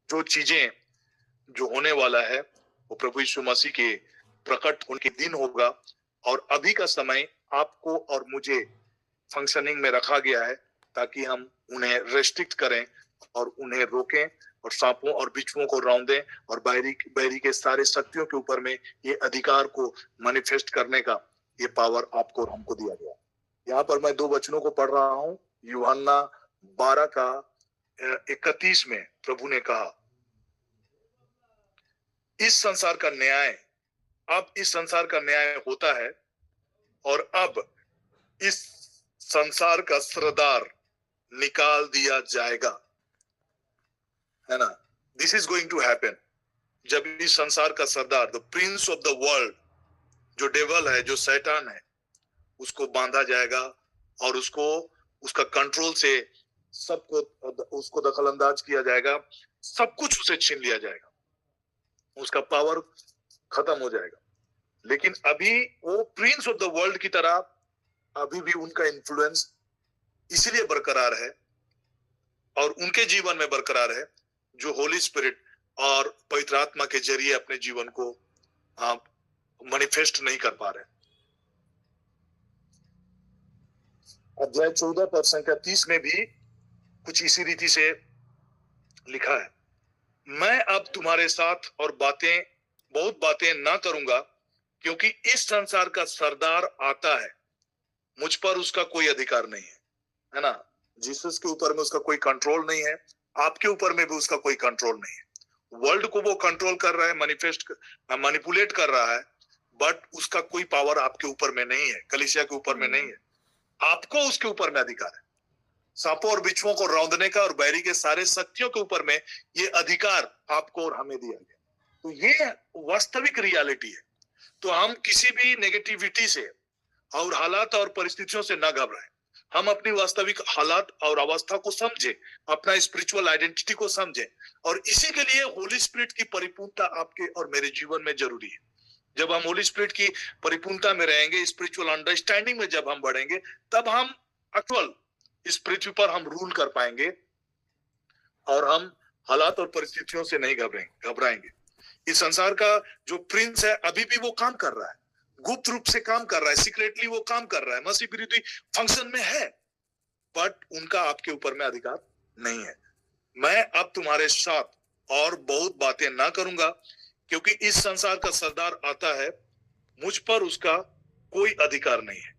Speaker 1: जो चीजें जो होने वाला है वो प्रभु यीशु मसीह के प्रकट होने के दिन होगा। और अभी का समय आपको और मुझे फंक्शनिंग में रखा गया है ताकि हम उन्हें रेस्ट्रिक्ट करें और उन्हें रोकें और सांपों और बिच्छुओं को रौंदें और बैरी के सारे शक्तियों के ऊपर में ये अधिकार को मैनिफेस्ट करने का ये पावर आपको और हमको दिया गया। यहाँ पर मैं 2 वचनों को पढ़ रहा हूँ। यूहन्ना 12 का 31 में प्रभु ने कहा, इस संसार का न्याय, अब इस संसार का न्याय होता है और अब इस संसार का सरदार निकाल दिया जाएगा, है ना। This is going to happen. जब इस संसार का सरदार, the prince of the world, जो डेवल है, जो शैतान है, उसको बांधा जाएगा और उसको उसका कंट्रोल से सबको उसको दखल अंदाज किया जाएगा, सब कुछ उसे छीन लिया जाएगा, उसका पावर खत्म हो जाएगा। लेकिन अभी वो प्रिंस ऑफ द वर्ल्ड की तरह अभी भी उनका इन्फ्लुएंस इसीलिए बरकरार है और उनके जीवन में बरकरार है जो होली स्पिरिट और पवित्र आत्मा के जरिए अपने जीवन को मैनिफेस्ट नहीं कर पा रहे। अध्याय 14 पर संख्या 30 में भी कुछ इसी रीति से लिखा है, मैं अब तुम्हारे साथ और बहुत बातें ना करूंगा, क्योंकि इस संसार का सरदार आता है, मुझ पर उसका कोई अधिकार नहीं है ना। जीसस के ऊपर में उसका कोई कंट्रोल नहीं है, आपके ऊपर में भी उसका कोई कंट्रोल नहीं है। वर्ल्ड को वो कंट्रोल कर रहा है, मैनिपुलेट कर रहा है, बट उसका कोई पावर आपके ऊपर में नहीं है, कलीसिया के ऊपर में नहीं है। आपको उसके ऊपर में अधिकार है, सांपों और बिच्छुओं को रौंदने का और बैरी के सारे शक्तियों के ऊपर में ये अधिकार आपको और हमें दिया गया। तो ये वास्तविक रियलिटी है। तो हम किसी भी नेगेटिविटी से और हालात और परिस्थितियों से न घबराएं। हम अपनी वास्तविक हालात और अवस्था को समझें, अपना स्पिरिचुअल आइडेंटिटी को समझें, और इसी के लिए होली स्पिरिट की परिपूर्णता आपके और मेरे जीवन में जरूरी है। जब हम होली स्पिरिट की परिपूर्णता में रहेंगे, स्पिरिचुअल अंडरस्टैंडिंग में जब हम बढ़ेंगे, तब हम एक्चुअल इस पृथ्वी पर हम रूल कर पाएंगे और हम हालात और परिस्थितियों से नहीं घबराएंगे। इस संसार का जो प्रिंस है अभी भी वो काम कर रहा है, गुप्त रूप से काम कर रहा है, सीक्रेटली वो काम कर रहा है, मसीह विरोधी फंक्शन में है, बट उनका आपके ऊपर में अधिकार नहीं है। मैं अब तुम्हारे साथ और बहुत बातें ना करूंगा, क्योंकि इस संसार का सरदार आता है, मुझ पर उसका कोई अधिकार नहीं है,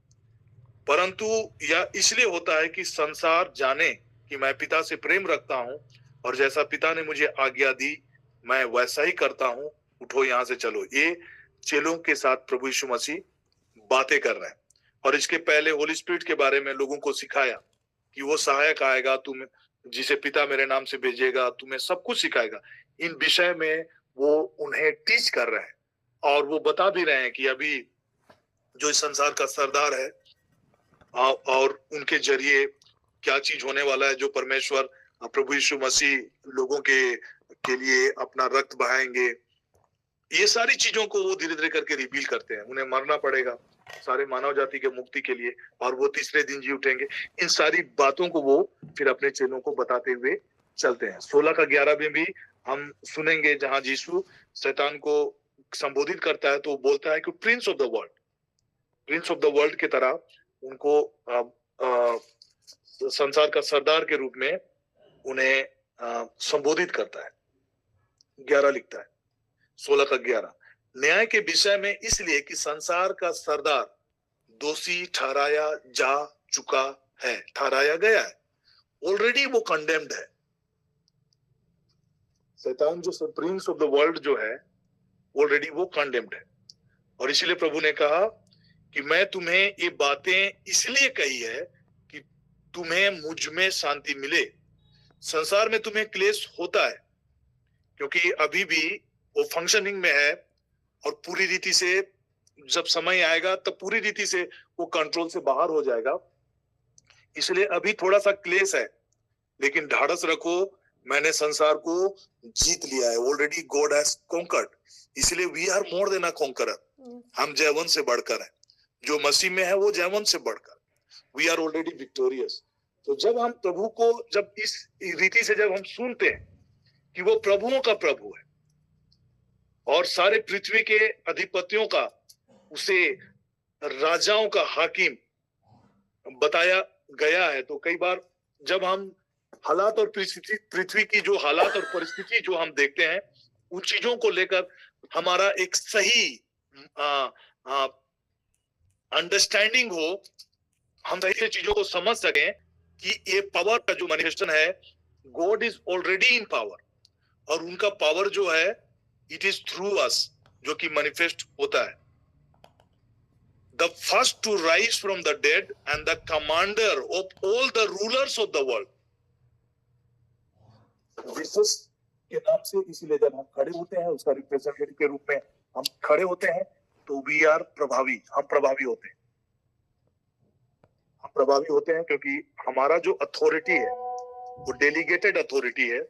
Speaker 1: परंतु यह इसलिए होता है कि संसार जाने कि मैं पिता से प्रेम रखता हूं और जैसा पिता ने मुझे आज्ञा दी मैं वैसा ही करता हूं। उठो यहां से चलो। ये चेलों के साथ प्रभु यीशु मसीह बातें कर रहे हैं और इसके पहले होली स्पिरिट के बारे में लोगों को सिखाया कि वो सहायक आएगा, तुम जिसे पिता मेरे नाम से भेजेगा, तुम्हें सब कुछ सिखाएगा। इन विषय में वो उन्हें टीच कर रहे हैं और वो बता भी रहे हैं कि अभी जो इस संसार का सरदार है और उनके जरिए क्या चीज होने वाला है, जो परमेश्वर प्रभु यीशु मसीह लोगों के लिए अपना रक्त बहाएंगे, ये सारी चीजों को वो धीरे धीरे करके रिवील करते हैं। उन्हें मरना पड़ेगा सारे मानव जाति के मुक्ति के लिए और वो तीसरे दिन जी उठेंगे। इन सारी बातों को वो फिर अपने चेलों को बताते हुए चलते हैं। 16 का 11 में भी हम सुनेंगे जहां यीशु शैतान को संबोधित करता है तो वो बोलता है कि प्रिंस ऑफ द वर्ल्ड की तरह उनको संसार का सरदार के रूप में उन्हें संबोधित करता है। 11 लिखता है, 16 का 11, न्याय के विषय में इसलिए कि संसार का सरदार दोषी ठहराया जा चुका है, ठहराया गया है, ऑलरेडी वो कंडेम्ड है। शैतान जो प्रिंस ऑफ द वर्ल्ड जो है, ऑलरेडी वो कंडेम्ड है। और इसीलिए प्रभु ने कहा कि मैं तुम्हें ये बातें इसलिए कही है कि तुम्हें मुझ में शांति मिले। संसार में तुम्हें क्लेश होता है, क्योंकि अभी भी वो फंक्शनिंग में है, और पूरी रीति से जब समय आएगा तब पूरी रीति से वो कंट्रोल से बाहर हो जाएगा। इसलिए अभी थोड़ा सा क्लेश है, लेकिन ढाढ़स रखो, मैंने संसार को जीत लिया है। Already God has conquered. इसलिए we are more than a conqueror. हम जयवंत से बढ़कर हैं। जो मसीह में है वो जयवंत से बढ़कर, वी आर ऑलरेडी विक्टोरियस। तो जब हम प्रभु को, जब इस रीति से जब हम सुनते हैं कि वो प्रभुओं का प्रभु है और सारे पृथ्वी के अधिपतियों का, उसे राजाओं का हाकिम बताया गया है, तो कई बार जब हम हालात और पृथ्वी की जो हालात और परिस्थिति जो हम देखते हैं, उन चीजों को लेकर हमारा एक सही अंडरस्टैंडिंग हो, हम सही से चीजों को समझ सकें कि ये पावर का जो मैनिफेस्टेशन है, God is already in power, और उनका पावर जो है इट इज थ्रू अस, जो कि मैनिफेस्ट होता है। The first to rise from the dead and the commander of all the rulers of the world. Jesus के नाम से, इसीलिए जब हम खड़े होते हैं उसका रिप्रेजेंटेटिव के रूप में हम खड़े होते हैं, तो वी आर प्रभावी, हम प्रभावी होते हैं। हम प्रभावी होते हैं क्योंकि हमारा जो अथॉरिटी है वो डेलीगेटेड अथॉरिटी है,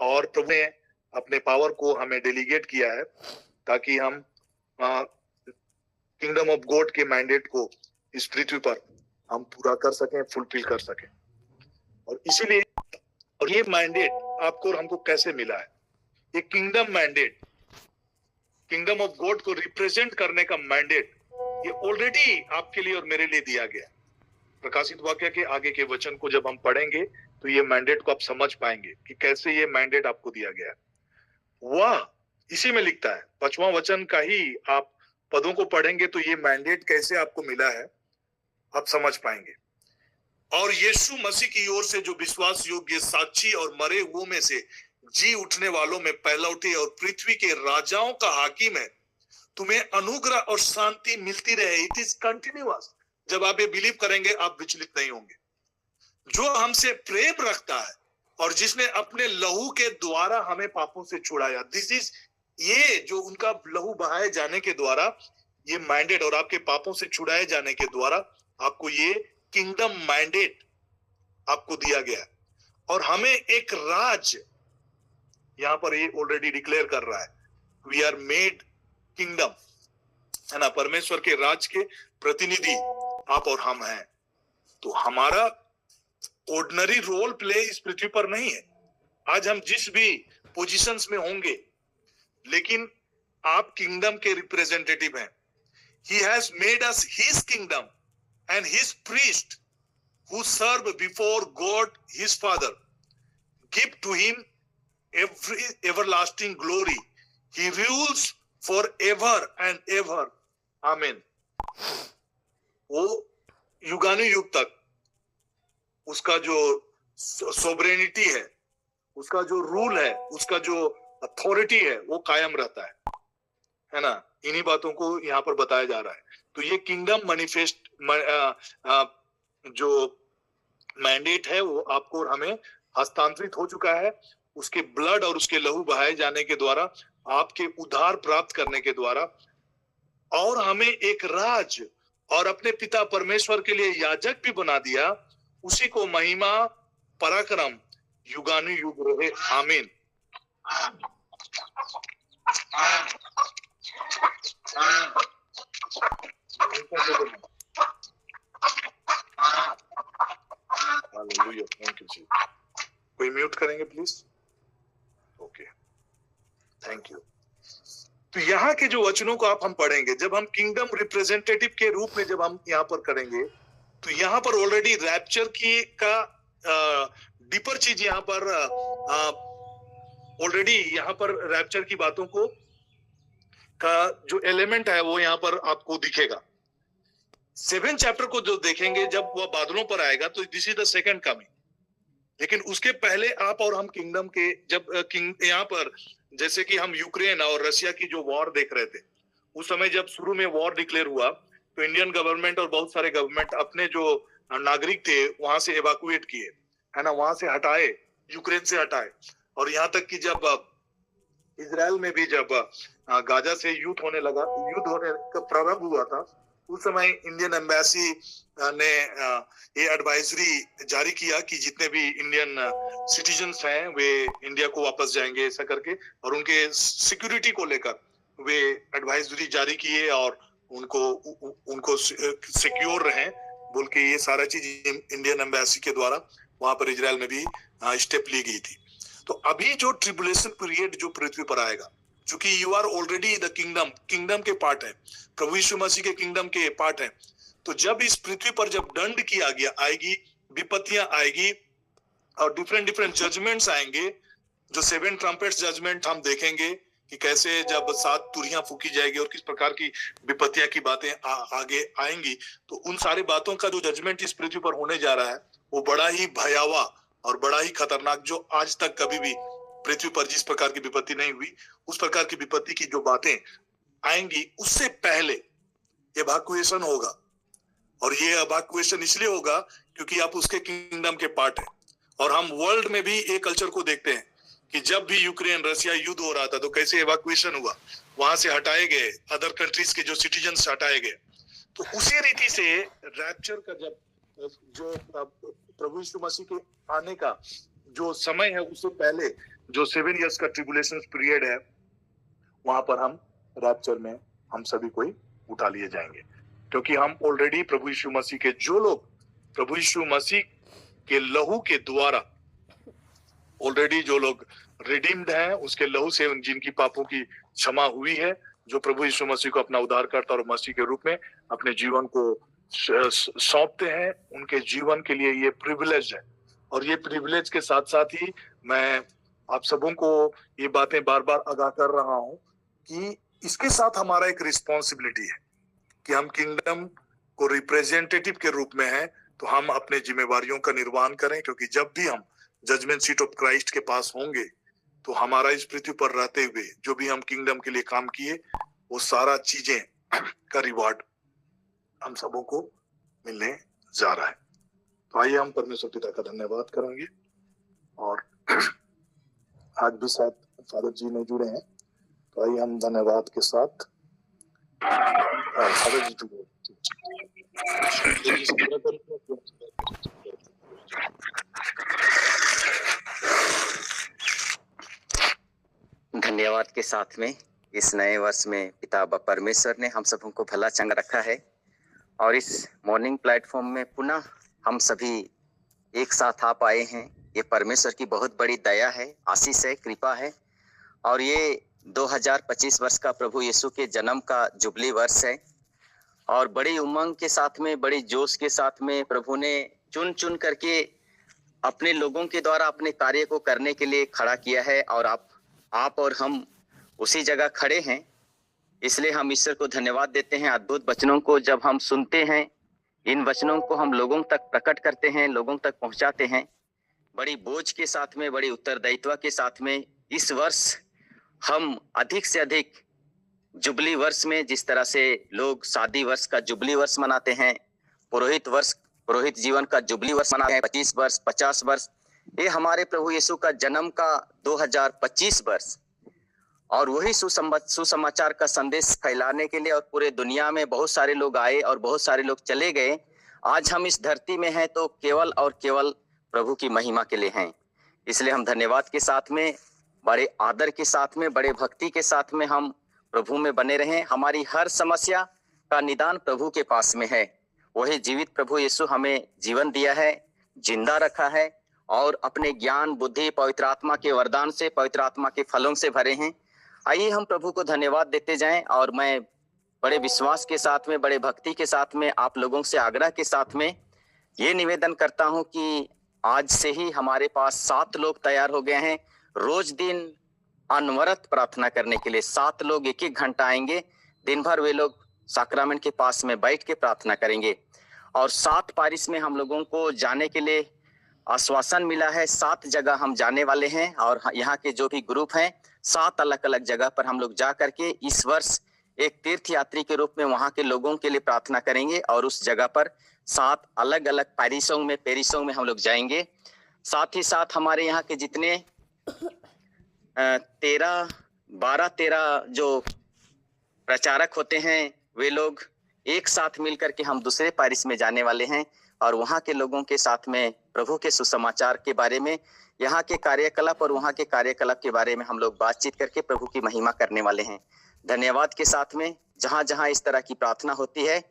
Speaker 1: और प्रभु ने अपने पावर को हमें डेलीगेट किया है ताकि हम किंगडम ऑफ गॉड के मैंडेट को इस पृथ्वी पर हम पूरा कर सकें, फुलफिल कर सकें। और इसीलिए, और ये मैंडेट आपको और हमको कैसे मिला है? ये kingdom mandate, kingdom of God को रिप्रेजेंट करने का मैंडेट, ये ऑलरेडी आपके लिए और मेरे लिए दिया गया है। प्रकाशित वाक्य के आगे के वचन को जब हम पढ़ेंगे तो ये मैंडेट को आप समझ पाएंगे कि कैसे ये मैंडेट आपको दिया गया है। वाह, इसी में लिखता है, 5वां वचन का ही आप पदों को पढ़ेंगे तो ये मैंडेट कैसे आपको मिला है आप समझ पाएंगे। और यीशु मसीह की ओर से जो विश्वास योग्य साक्षी और मरे हुओं में से जी उठने वालों में पहलौठे और पृथ्वी के राजाओं का हाकिम है, तुम्हें अनुग्रह और शांति मिलती रहे। It is continuous. जब आप ये बिलीव करेंगे आप विचलित नहीं होंगे। जो हमसे प्रेम रखता है और जिसने अपने लहू के द्वारा हमें पापों से छुड़ाया, दिस इज, ये जो उनका लहू बहाए जाने के द्वारा ये मैंडेट, और आपके पापों से छुड़ाए जाने के द्वारा आपको ये किंगडम मैंडेट आपको दिया गया। और हमें एक राज, यहां पर ये ऑलरेडी डिक्लेयर कर रहा है, वी आर मेड किंगडम, है ना, परमेश्वर के राज के प्रतिनिधि आप और हम हैं। तो हमारा ऑर्डिनरी रोल प्ले इस पृथ्वी पर नहीं है। आज हम जिस भी पोजीशंस में होंगे, लेकिन आप किंगडम के रिप्रेजेंटेटिव हैं। He has made us his kingdom and his priest who serve before God his Father. Give to him every everlasting glory. He rules forever and ever. Amen. वो युगानुयुग तक उसका जो सोवरेनिटी है, उसका जो रूल है, उसका जो अथॉरिटी है, वो कायम रहता है ना। इन्हीं बातों को यहाँ पर बताया जा रहा है। तो ये किंगडम मैनिफेस्ट जो मैंडेट है वो आपको और हमें हस्तांतरित हो चुका है, उसके ब्लड और उसके लहू बहाए जाने के द्वारा, आपके उद्धार प्राप्त करने के द्वारा, और हमें एक राज और अपने पिता परमेश्वर के लिए याजक भी बना दिया। उसी को महिमा पराक्रम युगानुयुग रहे। आमीन। हालेलुया, थैंक यू जी। कोई म्यूट करेंगे प्लीज? Okay, thank you. तो यहाँ के जो वचनों को आप हम पढ़ेंगे, जब हम किंगडम रिप्रेजेंटेटिव के रूप में जब हम यहाँ पर करेंगे, तो यहाँ पर ऑलरेडी रैप्चर की का डीपर चीज यहाँ पर ऑलरेडी यहाँ पर रैप्चर की बातों को का जो एलिमेंट है वो यहाँ पर आपको दिखेगा। 7 चैप्टर को जो देखेंगे जब वह बादलों पर आएगा तो this is the second coming. लेकिन उसके पहले आप और हम किंगडम के जब किंग यहाँ पर जैसे कि हम यूक्रेन और रशिया की जो वॉर देख रहे थे, उस समय जब शुरू में वॉर डिक्लेयर हुआ तो इंडियन गवर्नमेंट और बहुत सारे गवर्नमेंट अपने जो नागरिक थे वहां से एवाकुएट किए, है ना, वहां से हटाए, यूक्रेन से हटाए। और यहाँ तक कि जब इजराइल में भी जब गाजा से युद्ध होने का प्रारंभ हुआ था, उस समय इंडियन एम्बेसी ने ये एडवाइजरी जारी किया कि जितने भी इंडियन सिटीजन्स हैं वे इंडिया को वापस जाएंगे, ऐसा करके, और उनके सिक्योरिटी को लेकर वे एडवाइजरी जारी किए और उनको सिक्योर रहें बोल के ये सारा चीज इंडियन एम्बेसी के द्वारा वहां पर इजराइल में भी स्टेप ली गई थी। तो अभी जो ट्रिबुलेशन पीरियड जो पृथ्वी पर आएगा, क्योंकि you are already the kingdom के पार्ट है, प्रभु यीशु मसीह के किंगडम के पार्ट है, तो जब इस पृथ्वी पर जब दंड किया गया आएगी, विपत्तियां आएगी और डिफरेंट जजमेंट्स आएंगे, जो 7 ट्रम्पेट्स जजमेंट हम देखेंगे कि कैसे जब 7 तुरहियां फूकी जाएगी और किस प्रकार की विपत्तियां की बातें आगे आएंगी, तो उन सारी बातों का जो जजमेंट इस पृथ्वी पर होने जा रहा है वो बड़ा ही भयावह और बड़ा ही खतरनाक, जो आज तक कभी भी पृथ्वी पर जिस प्रकार की विपत्ति नहीं हुई, उस प्रकार की विपत्ति की जो बातें आएंगी, उससे पहले एवाकुएशन होगा। और ये एवाकुएशन इसलिए होगा क्योंकि आप उसके किंगडम के पार्ट हैं। और हम वर्ल्ड में भी एक कल्चर को देखते हैं कि जब भी यूक्रेन रशिया युद्ध हो रहा था तो कैसे एवाकुएशन हुआ, वहां से हटाए गए, अदर कंट्रीज के जो सिटीजन्स हटाए गए। तो उसी रीति से रैप्चर का जब जो प्रभु यीशु मसीह के आने का जो समय है, उससे पहले जो 7 इयर्स का ट्रिबुलेशन पीरियड है, वहां पर हम रैप्चर में हम सभी कोई उठा लिए जाएंगे, क्योंकि हम ऑलरेडी प्रभु यीशु मसीह के जो लोग प्रभु यीशु मसीह के लहू के द्वारा ऑलरेडी जो लोग रिडीम्ड हैं, उसके लहू से जिनकी पापों की क्षमा हुई है, जो प्रभु यीशु मसीह को अपना उद्धारकर्ता और मसीह के रूप में अपने जीवन को सौंपते हैं, उनके जीवन के लिए ये प्रिविलेज है। और ये प्रिविलेज के साथ साथ ही मैं आप सबों को ये बातें बार बार आगाह कर रहा हूं कि इसके साथ हमारा एक रिस्पॉन्सिबिलिटी है कि हम किंगडम को रिप्रेजेंटेटिव के रूप में हैं, तो हम अपने जिम्मेवारियों का निर्वहन करें, क्योंकि जब भी हम जजमेंट सीट ऑफ क्राइस्ट के पास होंगे तो हमारा इस पृथ्वी पर रहते हुए जो भी हम किंगडम के लिए काम किए, वो सारा चीजें का रिवार्ड हम सबों को मिलने जा रहा है। तो आइए हम परमेश्वर पिता का धन्यवाद करेंगे। और आज भी शायद फादर जी नहीं जुड़े हैं, तो आइए हम धन्यवाद के साथ फादर जी जुड़े।
Speaker 4: धन्यवाद के साथ में इस नए वर्ष में पिता परमेश्वर ने हम सबों को भला चंगा रखा है, और इस मॉर्निंग प्लेटफॉर्म में पुनः हम सभी एक साथ आ पाए हैं। ये परमेश्वर की बहुत बड़ी दया है, आशीष है, कृपा है। और ये 2025 वर्ष का प्रभु यीशु के जन्म का जुबली वर्ष है, और बड़ी उमंग के साथ में, बड़ी जोश के साथ में प्रभु ने चुन चुन करके अपने लोगों के द्वारा अपने कार्य को करने के लिए खड़ा किया है। और आप और हम उसी जगह खड़े हैं, इसलिए हम ईश्वर को धन्यवाद देते हैं। अद्भुत वचनों को जब हम सुनते हैं, इन वचनों को हम लोगों तक प्रकट करते हैं, लोगों तक पहुंचाते हैं, बड़ी बोझ के साथ में, बड़ी उत्तरदायित्व के साथ में। इस वर्ष हम अधिक से अधिक जुबली वर्ष में, जिस तरह से लोग शादी वर्ष का जुबली वर्ष मनाते हैं, पुरोहित जीवन का जुबली वर्ष मनाते हैं, 25 वर्ष, 50 वर्ष, ये हमारे प्रभु यीशु का जन्म का 2025 वर्ष, और वही सुसमाचार का संदेश फैलाने के लिए, और पूरे दुनिया में बहुत सारे लोग आए और बहुत सारे लोग चले गए। आज हम इस धरती में हैं तो केवल और केवल प्रभु की महिमा के लिए हैं। इसलिए हम धन्यवाद के साथ में, बड़े आदर के साथ में, बड़े भक्ति के साथ में हम प्रभु में बने रहें। हमारी हर समस्या का निदान प्रभु के पास में है। वही जीवित प्रभु यीशु हमें जीवन दिया है, जिंदा रखा है, और अपने ज्ञान, बुद्धि, पवित्र आत्मा के वरदान से, पवित्र आत्मा के फलों से भरे हैं। आइए हम प्रभु को धन्यवाद देते जाएं। और मैं बड़े विश्वास के साथ में, बड़े भक्ति के साथ में, आप लोगों से आग्रह के साथ में ये निवेदन करता हूं कि आज से ही हमारे पास 7 लोग तैयार हो गए हैं रोज दिन अनवरत प्रार्थना करने के लिए। 7 लोग 1-1 घंटा आएंगे दिन भर। वे लोग साक्रामेंट के पास में बैठ के प्रार्थना करेंगे। और 7 पारिश में हम लोगों को जाने के लिए आश्वासन मिला है। 7 जगह हम जाने वाले हैं और यहाँ के जो भी ग्रुप हैं 7 अलग अलग जगह पर हम लोग जा करके इस वर्ष एक तीर्थ यात्री के रूप में वहाँ के लोगों के लिए प्रार्थना करेंगे और उस जगह पर 7 अलग अलग पेरिसों में हम लोग जाएंगे। साथ ही साथ हमारे यहाँ के जितने 12-13 जो प्रचारक होते हैं वे लोग एक साथ मिलकर के हम दूसरे पारिश में जाने वाले हैं और वहाँ के लोगों के साथ में प्रभु के सुसमाचार के बारे में, यहाँ के कार्यकलाप और वहाँ के कार्यकलाप के बारे में हम लोग बातचीत करके प्रभु की महिमा करने वाले हैं। धन्यवाद के साथ में जहाँ जहाँ इस तरह की प्रार्थना होती है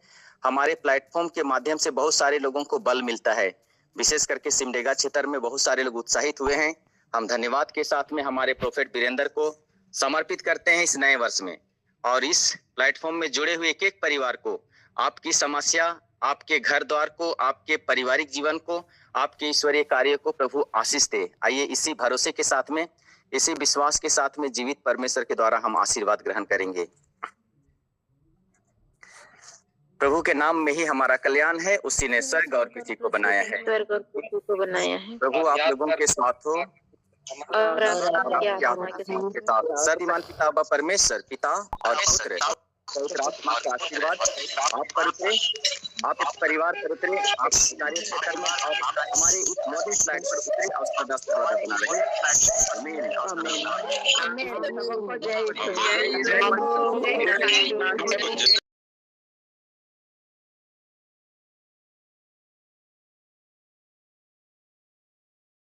Speaker 4: हमारे प्लेटफॉर्म के माध्यम से बहुत सारे लोगों को बल मिलता है। विशेष करके सिमडेगा क्षेत्र में बहुत सारे लोग उत्साहित हुए हैं। हम धन्यवाद के साथ में हमारे प्रोफेट वीरेंद्र को समर्पित करते हैं इस नए वर्ष में। और इस प्लेटफॉर्म में जुड़े हुए एक एक परिवार को, आपकी समस्या, आपके घर द्वार को, आपके पारिवारिक जीवन को, आपके ईश्वरीय कार्य को प्रभु आशीष दे। आइए इसी भरोसे के साथ में, इसी विश्वास के साथ में जीवित परमेश्वर के द्वारा हम आशीर्वाद ग्रहण करेंगे। प्रभु के नाम में ही हमारा कल्याण है, उसी ने स्वर्ग और पृथ्वी को बनाया है। प्रभु आप लोगों के साथ हो
Speaker 3: और
Speaker 4: सर्वशक्तिमान पिता परमेश्वर, पिता और पुत्र पवित्र आत्मा का आशीर्वाद आप पर उतरे, आप इस परिवार पर उतरे, आप कार्य क्षेत्र में और हमारे इस मॉडल फ्लैट पर उतरे और सदा सर्वदा बना रहे। आमीन।